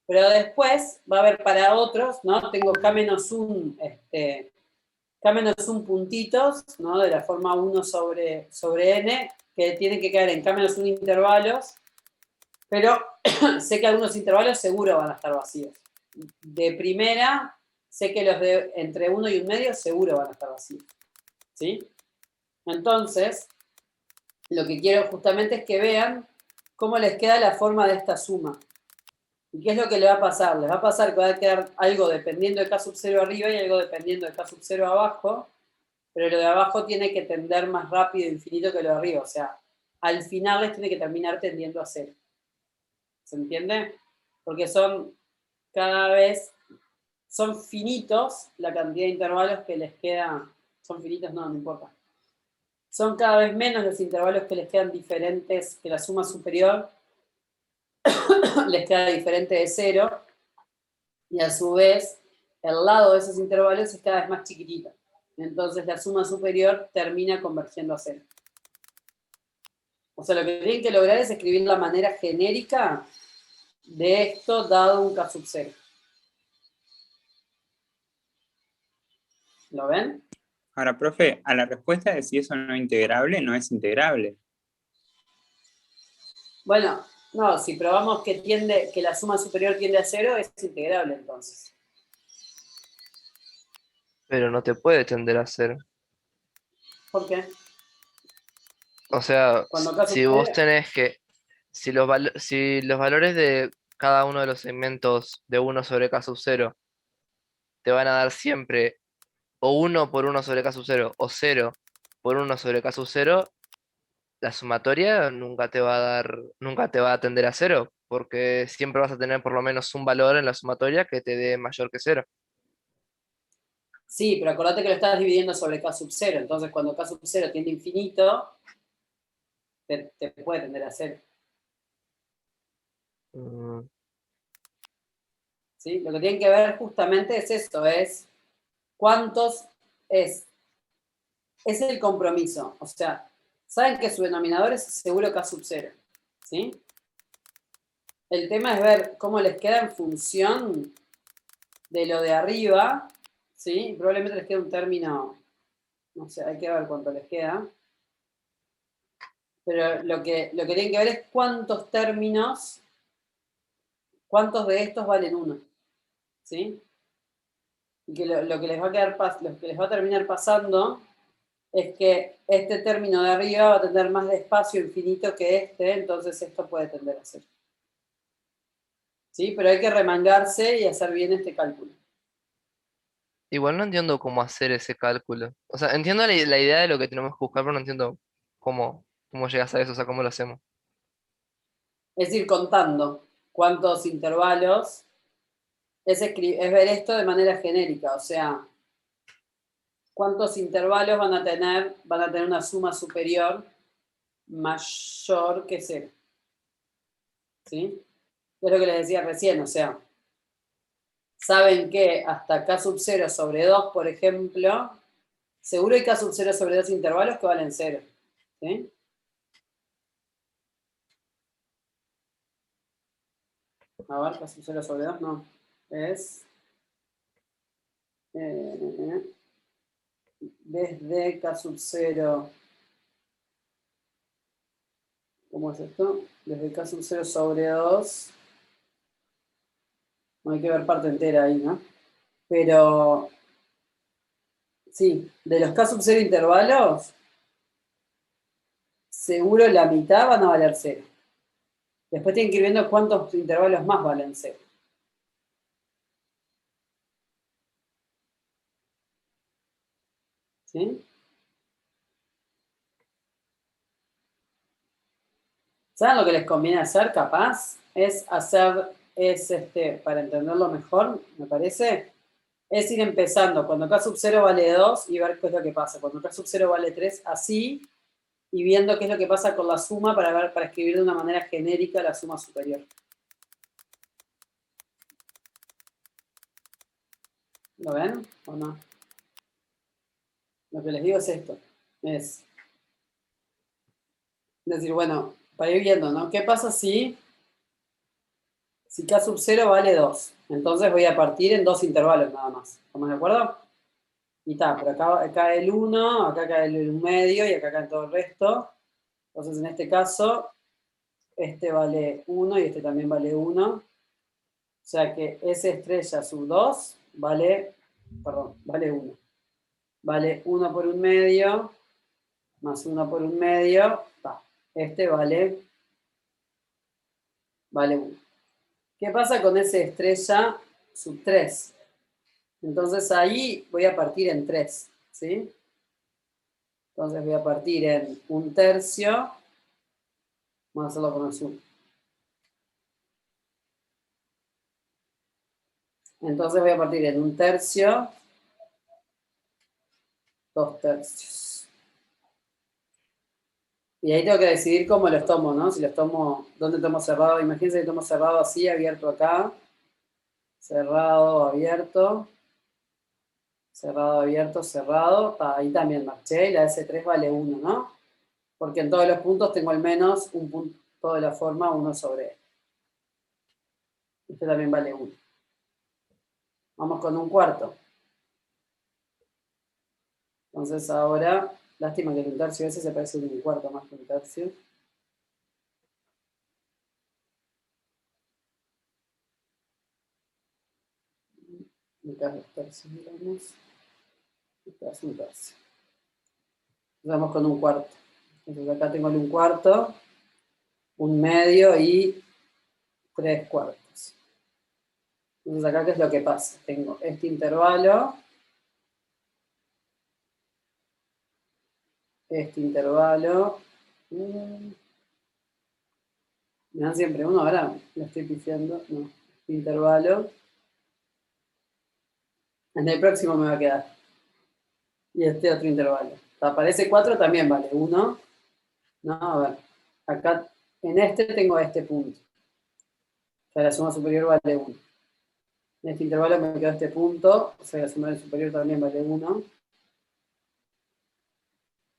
Pero después va a haber para otros, ¿no? Tengo k-1, k-1 puntitos, ¿no? De la forma 1 sobre n, que tienen que caer en k-1 intervalos, pero sé que algunos intervalos seguro van a estar vacíos. De primera, sé que los de entre 1 y 1 medio seguro van a estar vacíos. ¿Sí? Entonces, lo que quiero justamente es que vean cómo les queda la forma de esta suma. ¿Y qué es lo que le va a pasar? Les va a pasar que va a quedar algo dependiendo de K sub 0 arriba y algo dependiendo de K sub 0 abajo, pero lo de abajo tiene que tender más rápido e infinito que lo de arriba. O sea, al final les tiene que terminar tendiendo a 0. ¿Se entiende? Porque son finitos la cantidad de intervalos que les queda. Son finitos, no importa. Son cada vez menos los intervalos que les quedan diferentes, que la suma superior les queda diferente de 0, y a su vez el lado de esos intervalos es cada vez más chiquitito. Entonces la suma superior termina convergiendo a 0. O sea, lo que tienen que lograr es escribir la manera genérica de esto dado un K sub 0. ¿Lo ven? Ahora, profe, a la respuesta de si eso no es integrable, no es integrable. Bueno, no, si probamos que la suma superior tiende a 0, es integrable entonces. Pero no te puede tender a 0. ¿Por qué? O sea, Cuando K sub si vos 0, tenés que, si los valores de cada uno de los segmentos de 1 sobre K sub 0 te van a dar siempre o 1 por 1 sobre K sub 0 o 0 por 1 sobre K sub 0, la sumatoria nunca te va a tender a 0, porque siempre vas a tener por lo menos un valor en la sumatoria que te dé mayor que 0. sí, pero acordate que lo estás dividiendo sobre K sub 0, entonces cuando K sub 0 tiende a infinito, te puede tender a 0. ¿Sí? Lo que tienen que ver justamente es esto, es cuántos es el compromiso. O sea, saben que su denominador es seguro K sub 0. ¿Sí? El tema es ver cómo les queda en función de lo de arriba. ¿Sí? Probablemente les quede un término, no sé, hay que ver cuánto les queda. Pero lo que tienen que ver es cuántos términos, cuántos de estos valen 1. ¿Sí? Y que lo que les va a terminar pasando es que este término de arriba va a tener más de espacio infinito que este, entonces esto puede tender a 0. ¿Sí? Pero hay que remangarse y hacer bien este cálculo. Igual no entiendo cómo hacer ese cálculo. O sea, entiendo la idea de lo que tenemos que buscar, pero no entiendo cómo llegas a eso, o sea, cómo lo hacemos. Es ir contando cuántos intervalos, es ver esto de manera genérica, o sea, cuántos intervalos van a tener una suma superior mayor que 0. ¿Sí? Es lo que les decía recién, o sea, saben que hasta K sub 0 sobre 2, por ejemplo, seguro hay K sub 0 sobre 2 intervalos que valen 0. ¿Sí? A ver, K sub 0 sobre 2, no. Es desde K sub 0. ¿Cómo es esto? Desde K sub 0 sobre 2. No hay que ver parte entera ahí, ¿no? Pero, sí, de los K sub 0 intervalos, seguro la mitad van a valer 0. Después tienen que ir viendo cuántos intervalos más valen 0. ¿Sí? ¿Saben lo que les conviene hacer, capaz? Es hacer, para entenderlo mejor, me parece, es ir empezando. Cuando K sub 0 vale 2 y ver qué es lo que pasa. Cuando K sub 0 vale 3, así, y viendo qué es lo que pasa con la suma para escribir de una manera genérica la suma superior. ¿Lo ven o no? Lo que les digo es esto. Es decir, bueno, para ir viendo, ¿no? ¿Qué pasa si K sub 0 vale 2? Entonces voy a partir en 2 intervalos nada más. ¿Estamos de acuerdo? Y está, pero acá cae el 1, acá cae el 1 medio y acá cae todo el resto. Entonces en este caso, este vale 1 y este también vale 1. O sea que S estrella sub 2 vale 1. Vale 1 por 1 medio, más 1 por 1 medio. Este vale 1. ¿Qué pasa con S estrella sub 3? Entonces ahí voy a partir en 3, ¿sí? Entonces voy a partir en 1/3. Vamos a hacerlo con azul. Entonces voy a partir en 1/3, 2/3. Y ahí tengo que decidir cómo los tomo, ¿no? Si los tomo, ¿dónde tomo cerrado? Imagínense que tomo cerrado así, abierto acá. Cerrado, abierto. Cerrado, abierto, cerrado. Ahí también marché y la S3 vale 1, ¿no? Porque en todos los puntos tengo al menos un punto de la forma 1 sobre E. Este también vale 1. Vamos con 1/4. Entonces ahora, lástima que el 1/3 ese se parece a un 1/4 más que 1/3. Acá es 1/3, digamos. Acá es 1/3. Vamos con 1/4. Entonces acá tengo el 1/4, 1 medio y 3/4. Entonces acá, ¿qué es lo que pasa? Tengo este intervalo, me dan siempre uno, ahora lo estoy pifiando, no, este intervalo, en el próximo me va a quedar, y este otro intervalo. Aparece 4 también vale 1, no, a ver, acá en este tengo este punto, o sea, la suma superior vale 1. En este intervalo me queda este punto, o sea, la suma superior también vale 1.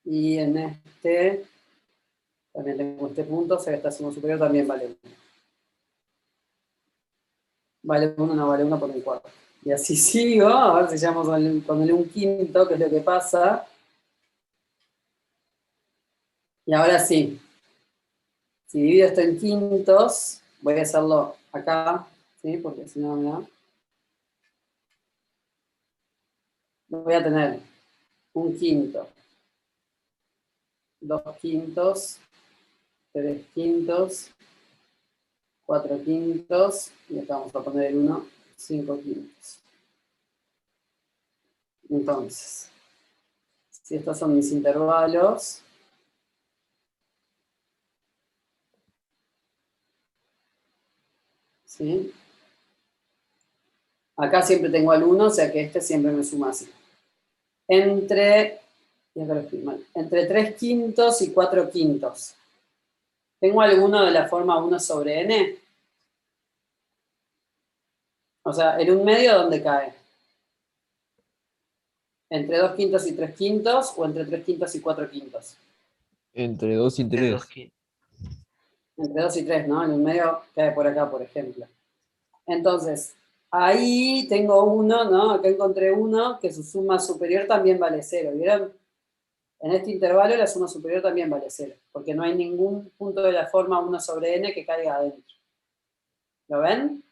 Y en este también tengo este punto, o sea, esta suma superior también vale 1. Vale 1, no vale 1 por 1/4. Y así sigo, a ver si llegamos con el 1/5, que es lo que pasa. Y ahora sí, si divido esto en quintos, voy a hacerlo acá, ¿sí? Porque si no me da. Voy a tener 1/5, 2/5, 3/5, 4/5, y acá vamos a poner el 1, 5/5. Entonces, si estos son mis intervalos, ¿sí? Acá siempre tengo al 1, o sea que este siempre me suma así. Y acá lo escribí mal, entre 3/5 y 4/5. ¿Tengo alguno de la forma 1 sobre n? O sea, el 1 medio, ¿dónde cae? ¿Entre 2/5 y 3/5 o entre 3/5 y 4/5? Entre 2 y De 3. 2 Entre 2 y 3, ¿no? El 1 medio cae por acá, por ejemplo. Entonces, ahí tengo uno, ¿no? Acá encontré uno que su suma superior también vale 0. ¿Vieron? En este intervalo la suma superior también vale 0, porque no hay ningún punto de la forma 1 sobre n que caiga adentro. ¿Lo ven?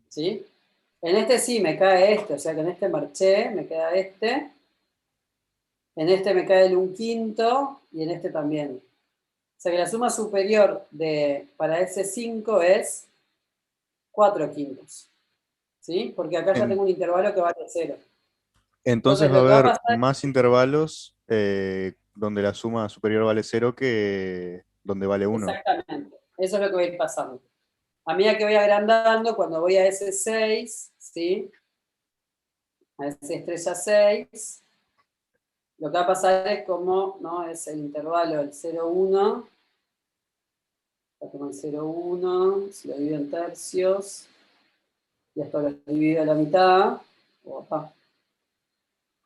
¿Sí? En este sí me cae este, o sea que en este marché, me queda este. En este me cae el 1/5 y en este también. O sea que la suma superior para ese 5 es 4/5. ¿Sí? Porque acá ya tengo un intervalo que vale 0. Entonces va lo a que va a haber pasar más intervalos donde la suma superior vale 0 que donde vale 1. exactamente. Eso es lo que va a ir pasando. A medida que voy agrandando, cuando voy a ese 6, ¿sí? A ese estrella 6, lo que va a pasar es como, ¿no? Es el intervalo del 0,1. Acá tengo el 0,1, si lo divido en tercios, y esto lo divido a la mitad. Opa,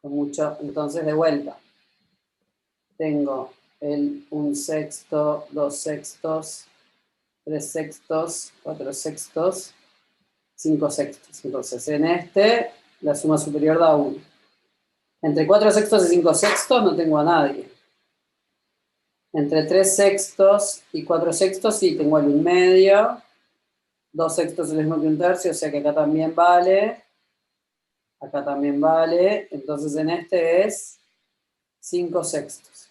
con mucho, entonces de vuelta. Tengo el 1/6, 2/6, 3/6, 4/6, 5/6. Entonces, en este, la suma superior da 1. Entre 4/6 y 5/6 no tengo a nadie. Entre 3/6 y 4/6 sí, tengo el 1/2. 2/6 es el mismo que 1/3, o sea que acá también vale. Acá también vale. Entonces en este es 5/6.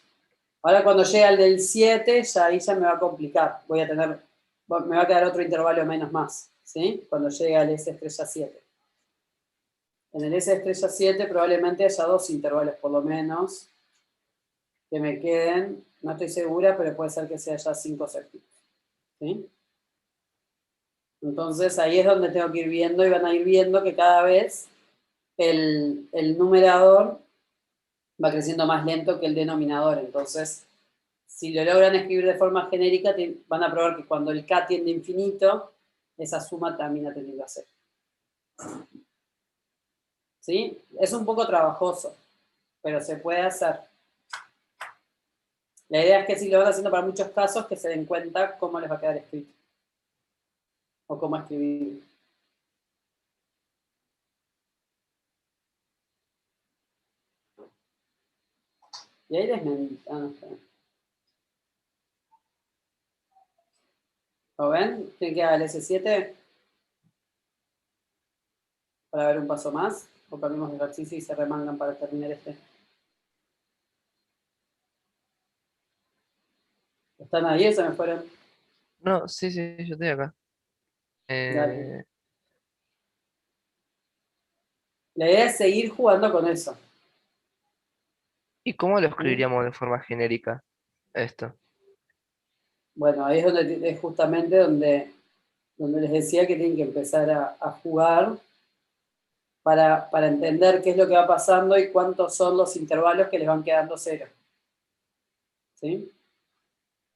Ahora cuando llega al del 7, ya ahí ya me va a complicar. Me va a quedar otro intervalo menos más, ¿sí? Cuando llegue al S estrella 7. En el S estrella 7 probablemente haya 2 intervalos por lo menos que me queden. No estoy segura, pero puede ser que sea ya 5/7. ¿Sí? Entonces ahí es donde tengo que ir viendo y van a ir viendo que cada vez el numerador va creciendo más lento que el denominador. Entonces, si lo logran escribir de forma genérica, van a probar que cuando el k tiende a infinito, esa suma termina teniendo a 0. ¿Sí? Es un poco trabajoso, pero se puede hacer. La idea es que si lo van haciendo para muchos casos, que se den cuenta cómo les va a quedar escrito. O cómo escribir. Y ahí ¿lo ven? ¿Tienen que dar el S7? Para ver un paso más. O cambiamos de ejercicio y se remangan para terminar este. ¿Están ahí o se me fueron? No, sí, sí, yo estoy acá. Dale. Eh, La idea es seguir jugando con eso. ¿Y cómo lo ¿Sí? escribiríamos de forma genérica esto? Bueno, ahí es donde es justamente donde les decía que tienen que empezar a jugar para entender qué es lo que va pasando y cuántos son los intervalos que les van quedando 0. ¿Sí?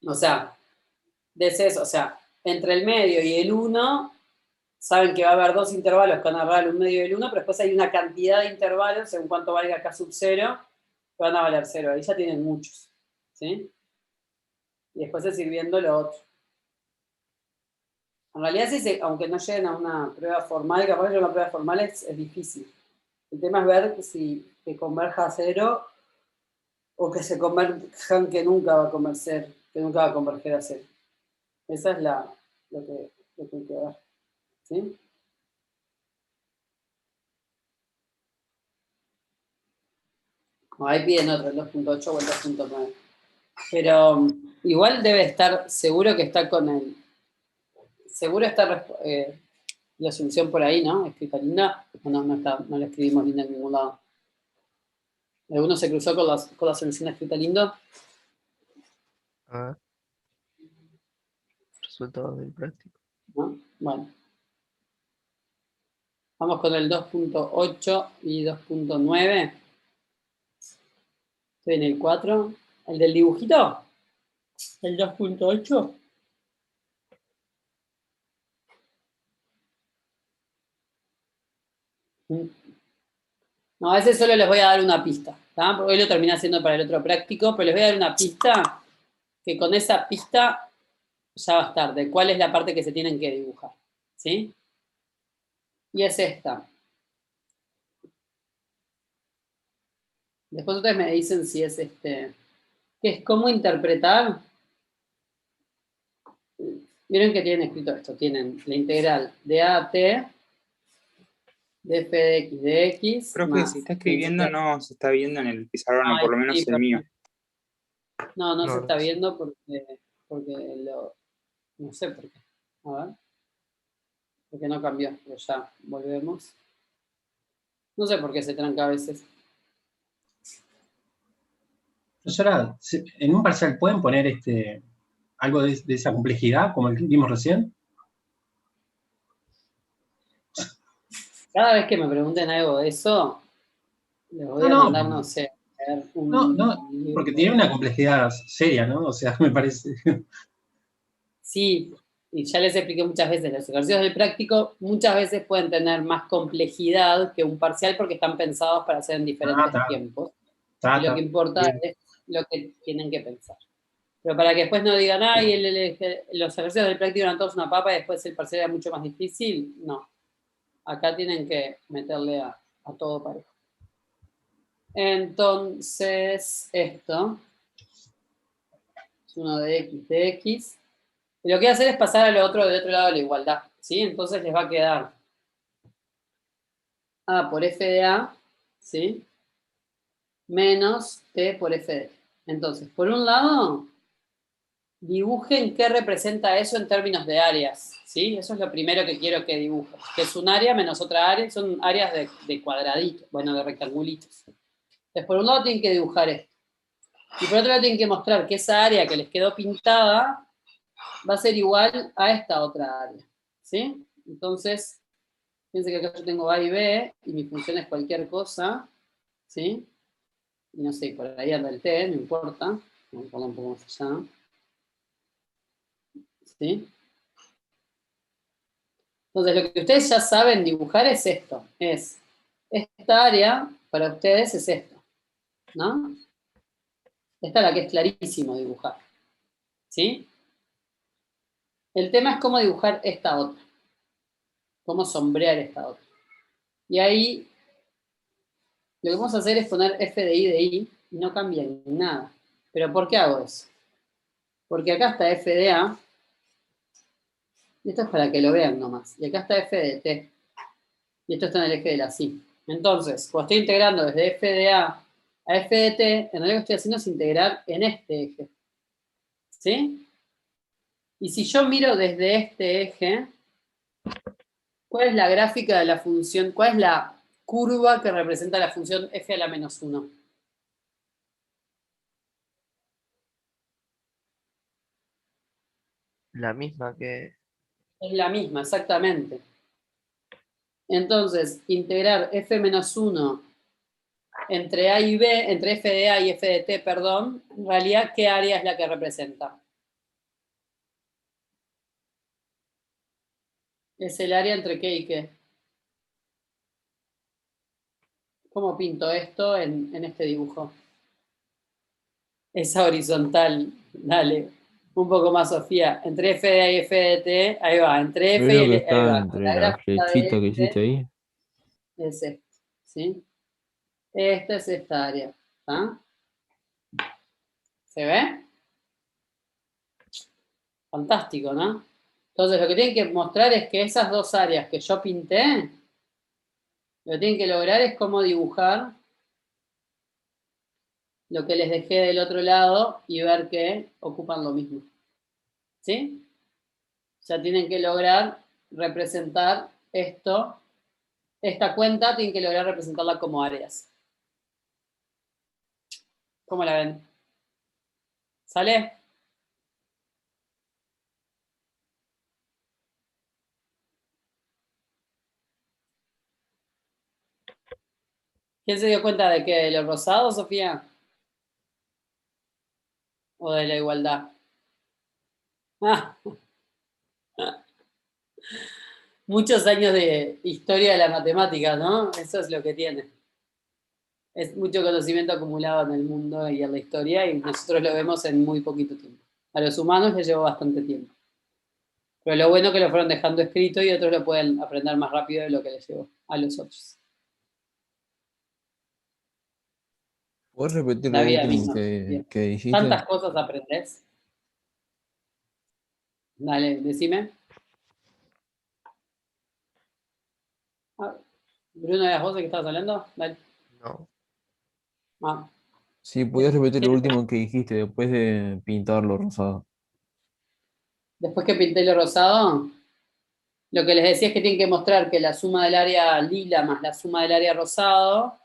O sea, o sea, entre el medio y el 1, saben que va a haber 2 intervalos que van a agarrar el 1 medio y el 1, pero después hay una cantidad de intervalos, según cuánto valga k sub 0, que van a valer 0. Ahí ya tienen muchos. ¿Sí? Y después es ir viendo lo otro. En realidad, aunque no lleguen a una prueba formal, capaz que una prueba formal es difícil. El tema es ver si que converja a 0 o que se converjan que nunca va a converger, que nunca va a converger a 0. Esa es lo que hay que ver. ¿Sí? No, ahí piden otro, el 2.8 o el 2.9. Pero igual debe estar, seguro que está con el. Seguro está la solución por ahí, ¿no? Escrita linda. No está, no la escribimos linda en ningún lado. ¿Alguno se cruzó con la solución escrita lindo? A ver, resultados del práctico. ¿No? Bueno. Vamos con el 2.8 y 2.9. Estoy en el 4. ¿El del dibujito? ¿El 2.8? No, a ese solo les voy a dar una pista. ¿Tá? Porque hoy lo terminé haciendo para el otro práctico, pero les voy a dar una pista que con esa pista ya va a estar de cuál es la parte que se tienen que dibujar. ¿Sí? Y es esta. Después ustedes me dicen si es que es cómo interpretar. Miren que tienen escrito esto. Tienen la integral de a a t de f de x de x. Profe, más si está escribiendo, 15. no se está viendo en el pizarrón, o Ay, por lo menos sí, el mío. no No, se no está sé. viendo porque no sé por qué. A ver. Porque no cambió, pero ya volvemos. No sé por qué se tranca a veces. Profesora, en un parcial pueden poner algo de esa complejidad, como el que vimos recién. Cada vez que me pregunten algo de eso, les voy a No, mandar, no sé, a ver, no, porque tiene una complejidad seria, ¿no? O sea, me parece. Sí, y ya les expliqué muchas veces, los ejercicios del práctico muchas veces pueden tener más complejidad que un parcial porque están pensados para hacer en diferentes tiempos. Y lo que importa Bien. es lo que tienen que pensar. Pero para que después no digan, ay, los ejercicios del práctico eran todos una papa y después el parcial era mucho más difícil, no. Acá tienen que meterle a todo parejo. Entonces, esto es uno de x. Y lo que voy a hacer es pasar al otro del otro lado de la igualdad, ¿sí? Entonces les va a quedar a por f de a, ¿sí? Menos t por f de t. Entonces, por un lado, dibujen qué representa eso en términos de áreas, ¿sí? Eso es lo primero que quiero que dibujen, que es un área menos otra área, son áreas de cuadraditos, bueno, de rectangulitos. Entonces, por un lado tienen que dibujar esto. Y por otro lado tienen que mostrar que esa área que les quedó pintada va a ser igual a esta otra área, ¿sí? Entonces, fíjense que acá yo tengo A y B, y mi función es cualquier cosa, ¿sí? Y no sé, por ahí anda el T, no importa. Vamos a poner un poco más allá. ¿Sí? Entonces, lo que ustedes ya saben dibujar es esto. Es esta área, para ustedes es esto, ¿no? Esta es la que es clarísimo dibujar. ¿Sí? El tema es cómo dibujar esta otra. Cómo sombrear esta otra. Y ahí lo que vamos a hacer es poner f de i y no cambia nada. ¿Pero por qué hago eso? Porque acá está f de a, y esto es para que lo vean nomás. Y acá está f de t, y esto está en el eje de la sí. Entonces, cuando estoy integrando desde f de a f de t, en realidad lo que estoy haciendo es integrar en este eje. ¿Sí? Y si yo miro desde este eje, ¿cuál es la gráfica de la función? ¿Cuál es la curva que representa la función f a la menos 1? La misma que... Es la misma, exactamente. Entonces, integrar f menos 1 entre A y B, entre f de A y f de t, perdón, en realidad, ¿qué área es la que representa? Es el área entre qué y qué. ¿Cómo pinto esto en este dibujo? Esa horizontal, dale. Un poco más, Sofía. Entre f de A y f de t, ahí va. Entre f y Veo que ahí está va. entre La la gráfica flechita de que hiciste este ahí. es esto, ¿sí? Esta es esta área. ¿Está? ¿Se ve? Fantástico, ¿no? Entonces, lo que tienen que mostrar es que esas dos áreas que yo pinté, lo que tienen que lograr es cómo dibujar lo que les dejé del otro lado y ver que ocupan lo mismo. ¿Sí? Ya tienen que lograr representar esto, esta cuenta tienen que lograr representarla como áreas. ¿Cómo la ven? ¿Sale? ¿Quién se dio cuenta de qué? ¿De lo rosado, Sofía? ¿O de la igualdad? Ah, muchos años de historia de la matemática, ¿no? Eso es lo que tiene. Es mucho conocimiento acumulado en el mundo y en la historia y nosotros lo vemos en muy poquito tiempo. A los humanos les llevó bastante tiempo. Pero lo bueno es que lo fueron dejando escrito y otros lo pueden aprender más rápido de lo que les llevó a los otros. ¿Puedes repetir La lo vida último misma. Bien. que dijiste? ¿Tantas cosas aprendés? Dale, decime. Ah, Bruno, ¿eras vos el que estabas hablando? Dale. No. Ah, Si podías repetir lo último que dijiste después de pintarlo rosado. después que pinté lo rosado, lo que les decía es que tienen que mostrar que la suma del área lila más la suma del área rosado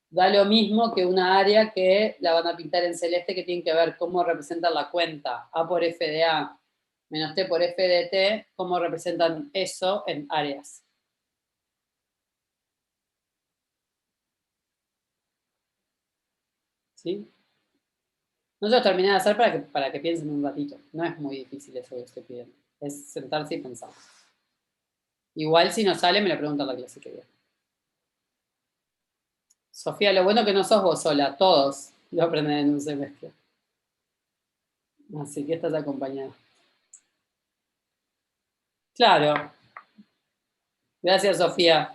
da lo mismo que una área que la van a pintar en celeste, que tienen que ver cómo representan la cuenta A por F de A menos T por F de T, cómo representan eso en áreas. ¿Sí? Nosotros terminé de hacer para que piensen un ratito. No es muy difícil eso que estoy pidiendo. Es sentarse y pensar. Igual si no sale, me lo preguntan la clase que viene. Sofía, lo bueno que no sos vos sola, todos lo aprenden en un semestre. Así que estás acompañada. Claro. Gracias, Sofía.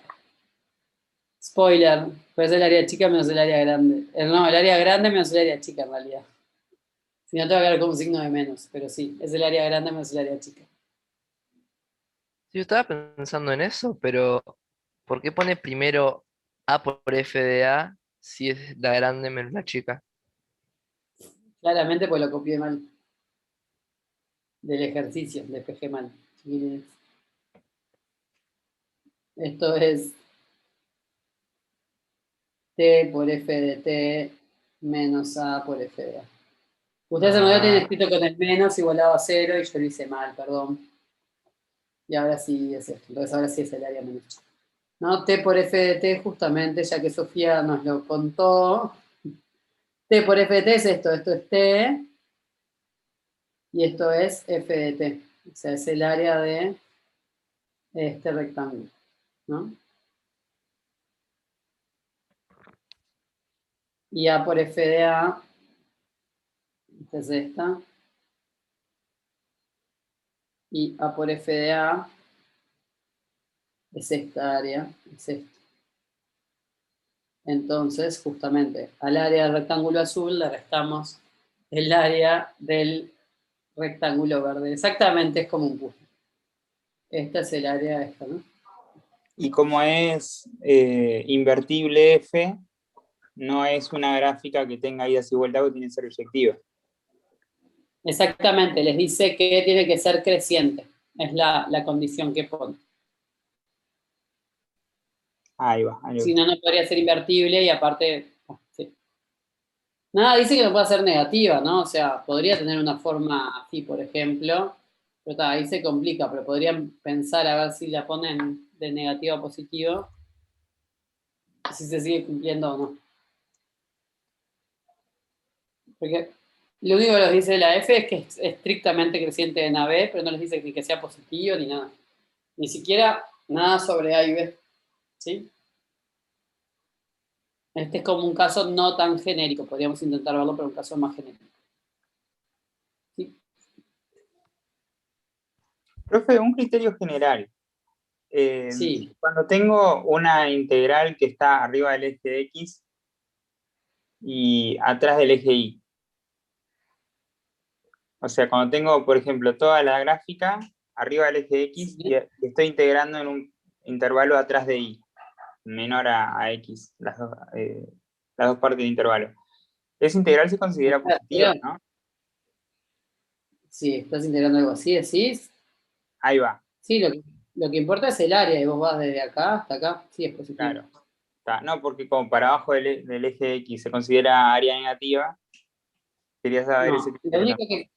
Spoiler. Pues el área chica menos el área grande. No, el área grande menos el área chica en realidad. Si no te va a quedar como un signo de menos, pero sí, es el área grande menos el área chica. Sí, yo estaba pensando en eso, pero ¿por qué pone primero A por F de A si es la grande menos la chica? Claramente pues lo copié mal del ejercicio, despejé mal. Chiquilines. Esto es T por F de T menos A por F de A. Ustedes en realidad tienen Ah, escrito con el menos igualado a 0 y yo lo hice mal, perdón. Y ahora sí es esto. Entonces ahora sí es el área menos chica. ¿No? T por F de T, justamente, ya que Sofía nos lo contó. T por F de T es esto es T y esto es F de T. O sea, es el área de este rectángulo, ¿no? Y A por F de A, esta es esta, y A por F de A es esta área, es esta. Entonces, justamente, al área del rectángulo azul le restamos el área del rectángulo verde. Exactamente, es como un puzzle. Esta es el área esta, ¿no? Y como es invertible F, no es una gráfica que tenga idas y vueltas, tiene que ser biyectiva. Exactamente, les dice que tiene que ser creciente. Es la condición que pone. Ahí va. Si no, no podría ser invertible y aparte, sí. Nada, dice que no puede ser negativa, ¿no? O sea, podría tener una forma así, por ejemplo, pero ahí se complica, pero podrían pensar a ver si la ponen de negativo a positivo, si se sigue cumpliendo o no. Porque lo único que les dice la F es que es estrictamente creciente en AB, pero no les dice ni que sea positivo ni nada. Ni siquiera nada sobre A y B, ¿sí? Este es como un caso no tan genérico, podríamos intentar verlo, pero un caso más genérico. ¿Sí? Profe, un criterio general. Sí. Cuando tengo una integral que está arriba del eje X y atrás del eje Y. O sea, cuando tengo, por ejemplo, toda la gráfica arriba del eje X y estoy integrando en un intervalo atrás de Y, menor a X, las dos partes del intervalo. Esa integral se considera positiva, ¿no? Sí, estás integrando algo así, decís. Ahí va. Sí, lo que importa es el área, y vos vas desde acá hasta acá, sí, es positivo. Claro. No, porque como para abajo del eje X se considera área negativa, quería saber ese No, lo criterio único que,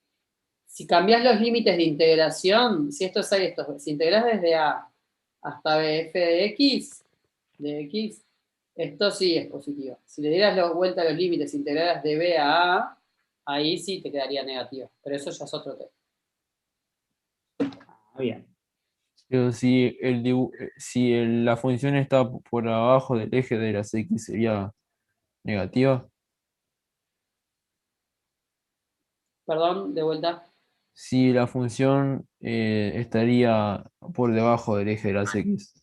si cambias los límites de integración, si esto es ahí, si integras desde A hasta BF de X, esto sí es positivo. Si le dieras la vuelta a los límites, integraras de B a A, ahí sí te quedaría negativo, pero eso ya es otro tema. bien. Pero si, la función está por abajo del eje de las X, sería negativa. Perdón, de vuelta. Si la función estaría por debajo del eje de las X.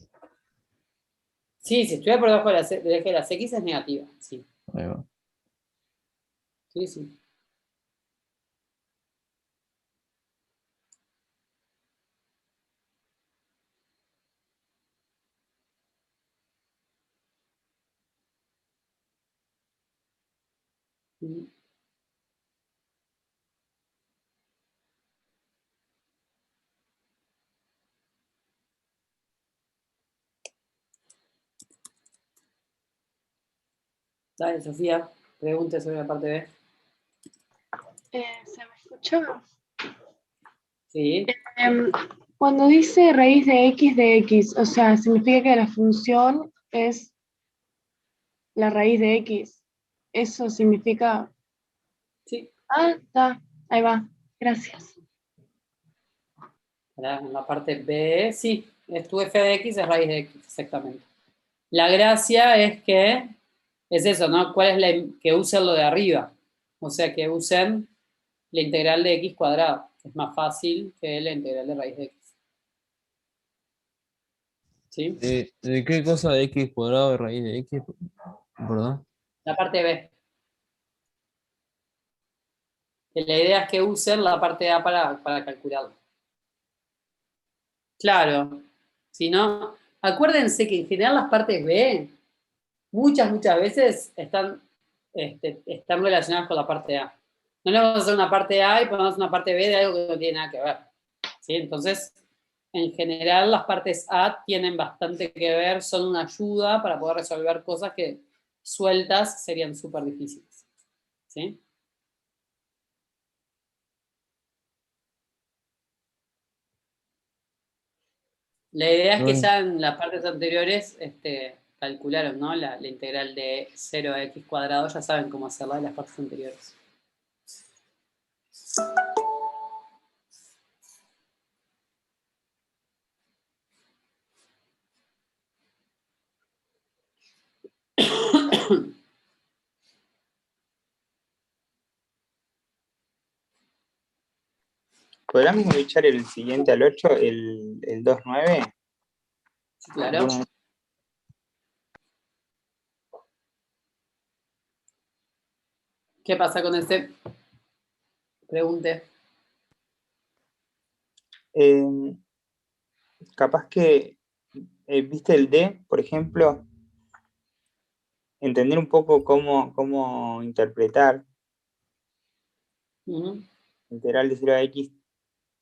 Sí, si estuviera por debajo del eje de las X es negativa, sí. Ahí va. Sí, sí. Dale, Sofía, pregunte sobre la parte B. ¿Se me escucha? Sí. Cuando dice raíz de x, o sea, significa que la función es la raíz de x. Eso significa... Sí. Ah, está, ahí va, gracias. En la parte B, sí, es tu f de x es raíz de x, exactamente. La gracia es que, es eso, ¿no? ¿Cuál es que usen lo de arriba? O sea, que usen la integral de x cuadrado. Es más fácil que la integral de raíz de x. ¿Sí? ¿De qué cosa de x cuadrado de raíz de x? ¿Verdad? La parte B. Que la idea es que usen la parte A para calcularlo. Claro. Si no, acuérdense que en general las partes B muchas veces están relacionadas con la parte A. No le vamos a hacer una parte A y ponemos una parte B de algo que no tiene nada que ver. ¿Sí? Entonces, en general, las partes A tienen bastante que ver, son una ayuda para poder resolver cosas que sueltas serían súper difíciles. ¿Sí? La idea es que ya en las partes anteriores calcularon, ¿no? La integral de 0 a x cuadrado, ya saben cómo hacerla en las partes anteriores. ¿Podríamos echar el siguiente al 8, el 2,9? Sí, claro. ¿Qué pasa con este? Pregunte. Capaz que, viste el D, por ejemplo, entender un poco cómo interpretar integral de 0 a x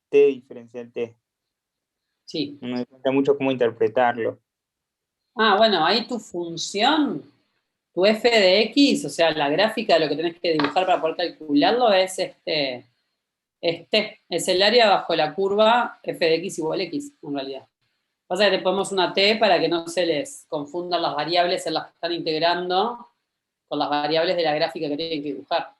t diferencial t. Sí. No me cuenta mucho cómo interpretarlo. Ah, bueno, ahí tu función, tu f de x, o sea, la gráfica de lo que tenés que dibujar para poder calcularlo es es el área bajo la curva f de x igual x, en realidad. Pasa que le ponemos una t para que no se les confundan las variables en las que están integrando con las variables de la gráfica que tienen que dibujar.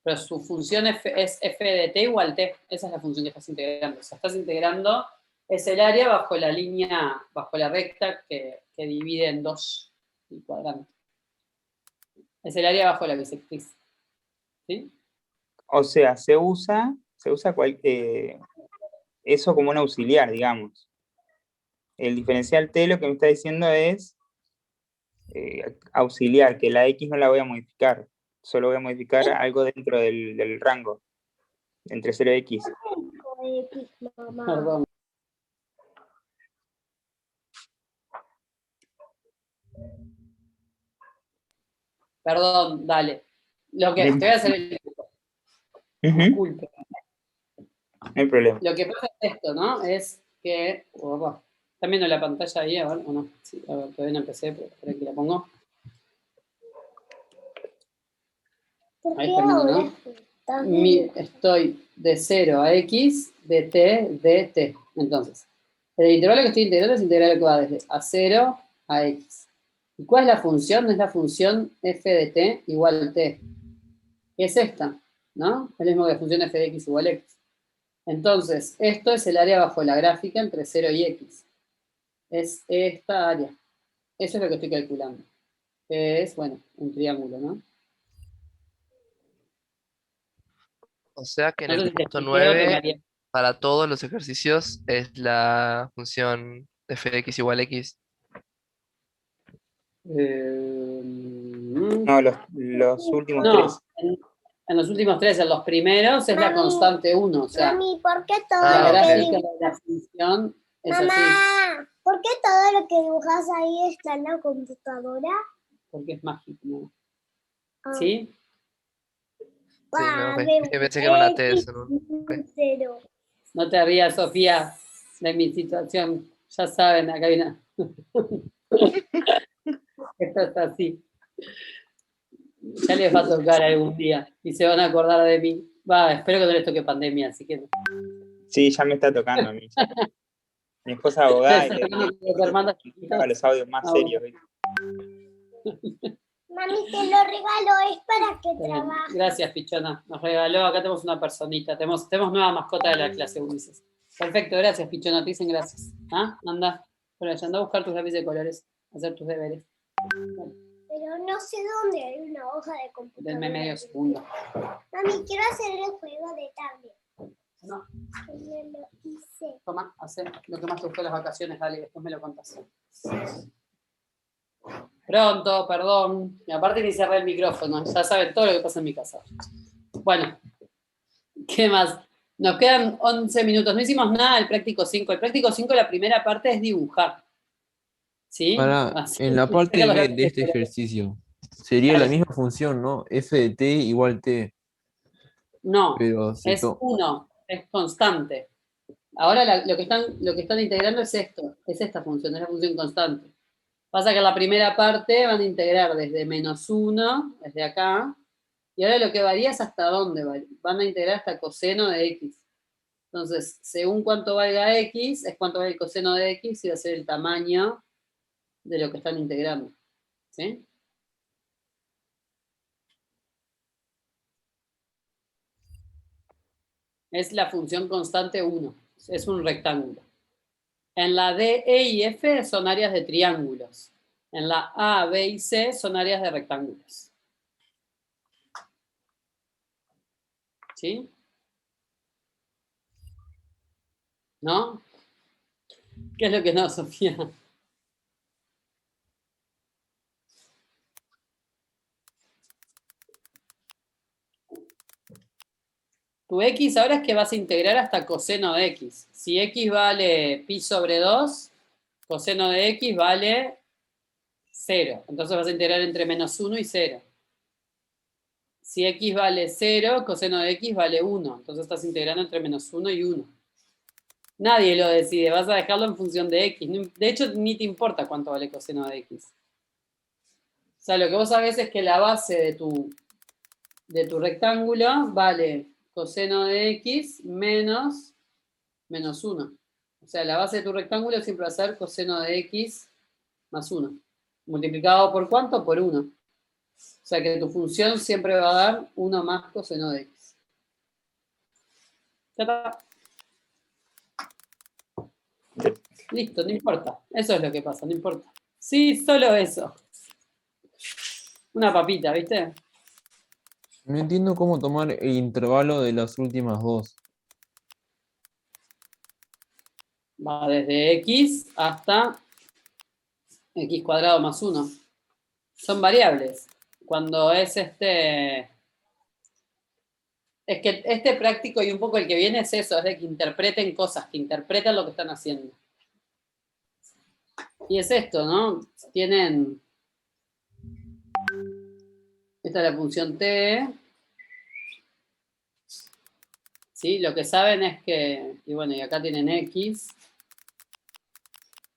Pero su función es f de t igual t. Esa es la función que estás integrando. O sea, estás integrando es el área bajo la línea, bajo la recta que divide en dos el cuadrante. Es el área bajo la bisectriz. ¿Sí? O sea, se usa eso como un auxiliar, digamos. El diferencial t lo que me está diciendo es auxiliar, que la x no la voy a modificar. Solo voy a modificar algo dentro del rango, entre 0 y x. Perdón. Perdón, dale. Lo que te voy a hacer el disculpe. No hay problema. Lo que pasa es esto, ¿no? Es que. ¿Están viendo la pantalla ahí? A ver, o no. Sí, a ver, todavía no empecé, pero por aquí la pongo. Ahí está viendo, ¿no? Estoy de 0 a x de t de t. Entonces, el intervalo que estoy integrando es el intervalo que va desde a 0 a x. ¿Y cuál es la función? Es la función f de t igual t. Que es esta, ¿no? Es lo mismo que la función f de x igual x. Entonces, esto es el área bajo la gráfica entre 0 y x. Es esta área. Eso es lo que estoy calculando. Que es, bueno, un triángulo, ¿no? O sea que en No el sé si te punto expliqué o te 9, mareé. para todos los ejercicios, es la función f de x igual x. No, los últimos No, tres. en los últimos tres, en los primeros es la constante 1. O sea, Mami, ¿por qué todo la lo que gráfica de la función es así. Mamá, ¿por qué todo lo que dibujas ahí está en la computadora? Porque es mágico, ¿no? Ah. ¿Sí? Sí, no, ok. Guau, Es que pensé que era una T eso, ¿no? Ok. cero. No te rías, Sofía, de mi situación. Ya saben, acá hay una. Esto está así. Ya les va a tocar algún día y se van a acordar de mí. Va, espero que no les toque pandemia, así que no. Sí, ya me está tocando a mí. Ya. Mi esposa es abogada y le Los hermanos chiquitos. los audios más serios. ¿viste? Mami, te lo regalo, es para que trabajes. Gracias, Pichona. Nos regaló, acá tenemos una personita. Tenemos nueva mascota de la clase, Ulises. Perfecto, gracias, Pichona. Te dicen gracias. ¿Ah? Anda. Bueno, anda a buscar tus lápices de colores, a hacer tus deberes. Bueno, Pero no sé dónde hay una hoja de computadora. denme medio segundo. Mami, quiero hacer el juego de tablet. No, Que me lo hice. toma, hacé lo que más te gustó en las vacaciones, dale, después me lo contás. Pronto, perdón. Y aparte ni cerré el micrófono, ya saben todo lo que pasa en mi casa. Bueno, ¿qué más? Nos quedan 11 minutos. No hicimos nada del práctico 5. El práctico 5, la primera parte es dibujar. ¿Sí? Así, en la parte saca los B de lápices este de colores. ejercicio, sería la Dale. misma función, ¿no? F de t igual t, No, pero es 1, es constante. Ahora lo que están integrando es esto, es esta función, es la función constante. Pasa que en la primera parte van a integrar desde -1, desde acá, y ahora lo que varía es hasta dónde van a integrar hasta coseno de x. Entonces, según cuánto valga x, es cuánto vale el coseno de x y va a ser el tamaño de lo que están integrando. ¿Sí? Es la función constante 1, es un rectángulo. En la D, E y F son áreas de triángulos. En la A, B y C son áreas de rectángulos. ¿Sí? ¿No? ¿Qué es lo que no, Sofía? Tu x ahora es que vas a integrar hasta coseno de x. Si x vale pi sobre 2, coseno de x vale 0. Entonces vas a integrar entre -1 y 0. Si x vale 0, coseno de x vale 1. Entonces estás integrando entre -1 y 1. Nadie lo decide, vas a dejarlo en función de x. De hecho, ni te importa cuánto vale coseno de x. O sea, lo que vos sabés es que la base de tu rectángulo vale coseno de x menos -1. O sea, la base de tu rectángulo siempre va a ser coseno de x más 1. ¿Multiplicado por cuánto? Por 1. O sea que tu función siempre va a dar 1 más coseno de x. Ya está. Listo, no importa. Eso es lo que pasa, no importa. Sí, solo eso. Una papita, ¿viste? no entiendo cómo tomar el intervalo de las últimas dos. Va desde x hasta x cuadrado más 1. Son variables. Cuando es Es que este práctico y un poco el que viene es eso, es de que interpreten cosas, que interpreten lo que están haciendo. Y es esto, ¿no? Tienen... Esta es la función t. ¿Sí? Lo que saben es que... Y bueno, y acá tienen x.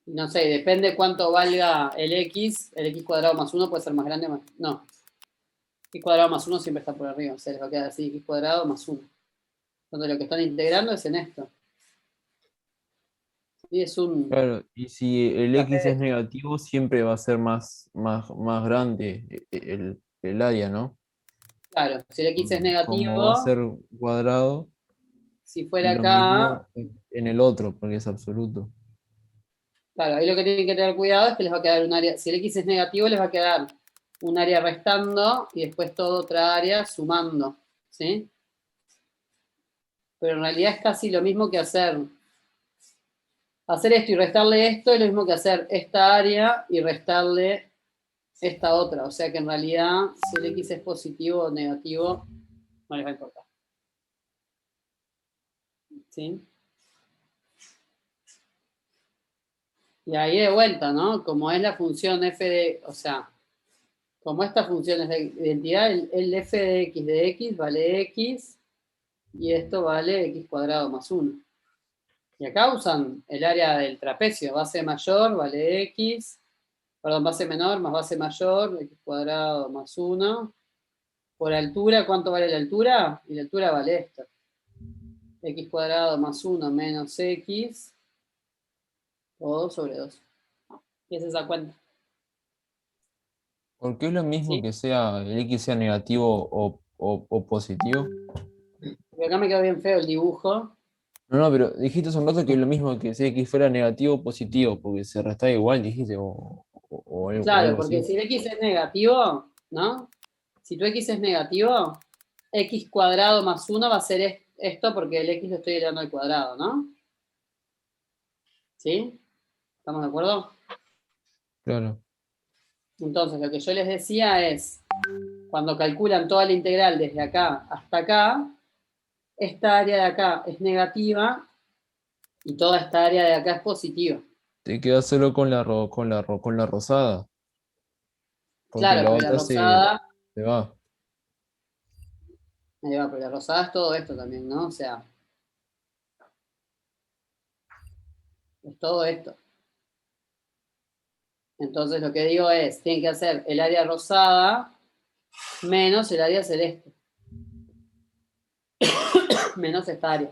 No sé, depende cuánto valga el x cuadrado más 1 puede ser más grande o más... No. X cuadrado más 1 siempre está por arriba. O sea, les va a quedar así, x cuadrado más 1. Entonces lo que están integrando es en esto. Y es un... Claro, y si el x es negativo, siempre va a ser más grande el área, ¿no? Claro, si el x es Como va a ser negativo, cuadrado, si y fuera lo acá... mismo en el otro, porque es absoluto. Claro, ahí lo que tienen que tener cuidado es que les va a quedar un área... Si el x es negativo, les va a quedar un área restando y después toda otra área sumando. ¿Sí? Pero en realidad es casi lo mismo que hacer esto y restarle esto es lo mismo que hacer esta área y restarle esta otra. O sea que en realidad, si el x es positivo o negativo, no les va a importar. ¿Sí? Y ahí de vuelta, ¿no? Como es la función f de, o sea, como esta función es de identidad, el f de x vale x, y esto vale x cuadrado más 1. Y acá usan el área del trapecio, base mayor vale x, perdón, base menor más base mayor, x cuadrado más 1. Por altura, ¿cuánto vale la altura? Y la altura vale esto. X cuadrado más 1 menos x, todo sobre 2. Y esa es esa cuenta. ¿Por qué es lo mismo ¿Sí? que sea el X sea negativo o positivo? Porque acá me quedó bien feo el dibujo. No, pero dijiste hace un rato que es lo mismo que si X fuera negativo o positivo, porque se resta igual, dijiste, o Claro, algo porque así. si el x es negativo, ¿no? Si tu x es negativo, x cuadrado más 1 va a ser esto porque el x lo estoy elevando al cuadrado, ¿no? ¿Sí? ¿Estamos de acuerdo? Claro. Entonces, lo que yo les decía es, cuando calculan toda la integral desde acá hasta acá, esta área de acá es negativa y toda esta área de acá es positiva. Te quedas solo con con la rosada, porque Claro, la pero la otra rosada, se va. ahí va, pero la rosada es todo esto también, ¿no? O sea, es todo esto. Entonces lo que digo es, tienen que hacer el área rosada menos el área celeste. Menos esta área.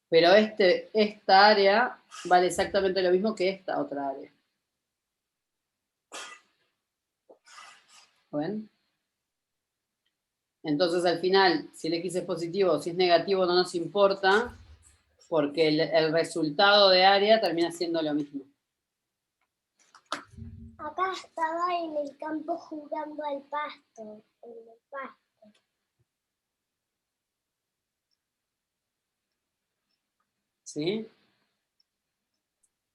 Pero esta área vale exactamente lo mismo que esta otra área. ¿Lo ven? Entonces al final, si el x es positivo o si es negativo no nos importa, porque el resultado de área termina siendo lo mismo. Acá estaba en el campo jugando al pasto. En el pasto. ¿Sí?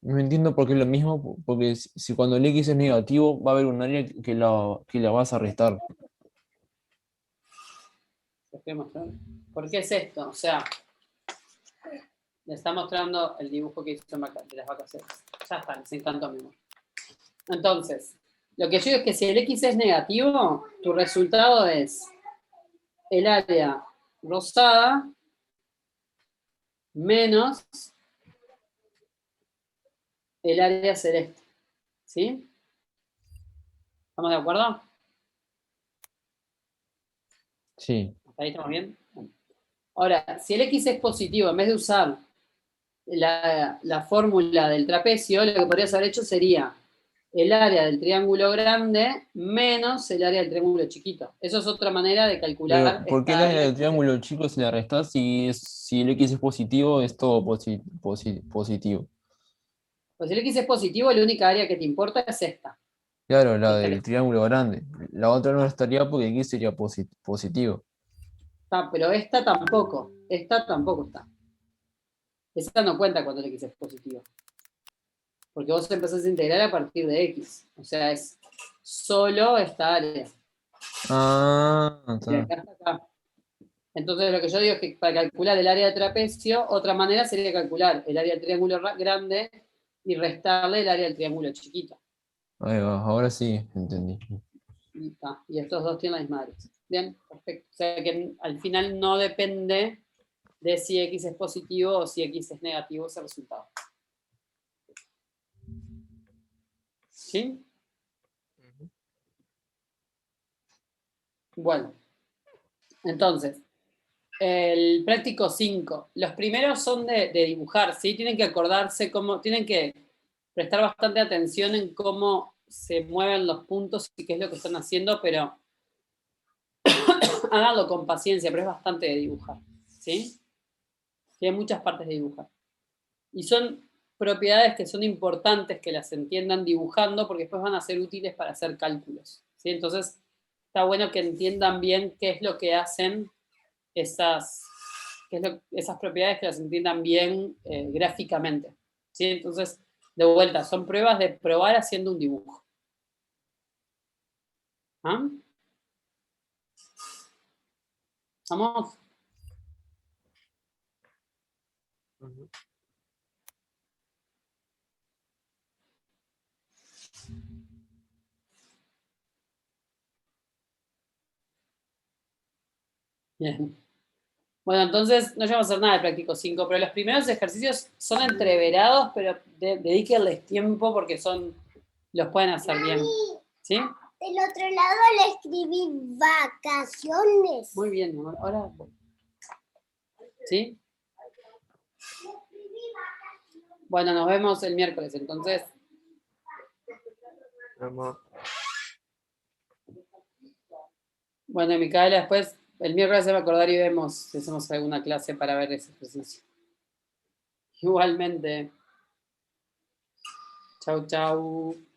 No entiendo por qué es lo mismo, porque si cuando el X es negativo va a haber un área que la vas a restar. ¿Les quiero mostrar? ¿Por qué es esto? O sea, le está mostrando el dibujo que hizo de las vacaciones. Ya está, les encantó mi amor. Entonces, lo que yo digo es que si el x es negativo, tu resultado es el área rosada menos el área celeste. ¿Sí? ¿Estamos de acuerdo? Sí. ¿Hasta ahí estamos bien? Ahora, si el x es positivo, en vez de usar la fórmula del trapecio, lo que podrías haber hecho sería el área del triángulo grande menos el área del triángulo chiquito. Eso es otra manera de calcular Pero, ¿por qué el esta área área. del triángulo chico se la resta si el X es positivo, es todo positivo? Pues si el x es positivo, la única área que te importa es esta. Claro, la Esta que del triángulo grande. La otra no estaría porque X sería positivo. está, pero esta tampoco. Esta tampoco está. Esta no cuenta cuando el x es positivo. Porque vos empezás a integrar a partir de x. O sea, es solo esta área. Ah, De está. acá hasta acá. Entonces lo que yo digo es que para calcular el área de trapecio, otra manera sería calcular el área del triángulo grande y restarle el área del triángulo chiquito. Ahí va, ahora sí entendí. Y estos dos tienen la misma área. Bien, perfecto. O sea que al final no depende de si x es positivo o si x es negativo ese resultado. ¿Sí? Bueno, entonces, el práctico 5. Los primeros son de dibujar, ¿sí? Tienen que acordarse cómo, tienen que prestar bastante atención en cómo se mueven los puntos y qué es lo que están haciendo, pero háganlo con paciencia, pero es bastante de dibujar, ¿sí? Tiene muchas partes de dibujar. Y son propiedades que son importantes que las entiendan dibujando porque después van a ser útiles para hacer cálculos, ¿sí? Entonces, está bueno que entiendan bien qué es lo que hacen esas, esas propiedades, que las entiendan bien gráficamente, ¿sí? Entonces, de vuelta, son pruebas de probar haciendo un dibujo. ¿Ah? ¿Vamos? Ujú. Bien. Bueno, entonces no llegamos a hacer nada de práctico 5, pero los primeros ejercicios son entreverados, pero dedíquenles tiempo porque los pueden hacer bien. ¿Sí? Del otro lado le escribí vacaciones. Muy bien, mi amor. Ahora. ¿Sí? Bueno, nos vemos el miércoles, entonces. Vamos. Bueno, y Micaela, después, el miércoles se va a acordar y vemos si hacemos alguna clase para ver ese ejercicio. Igualmente. Chau, chau.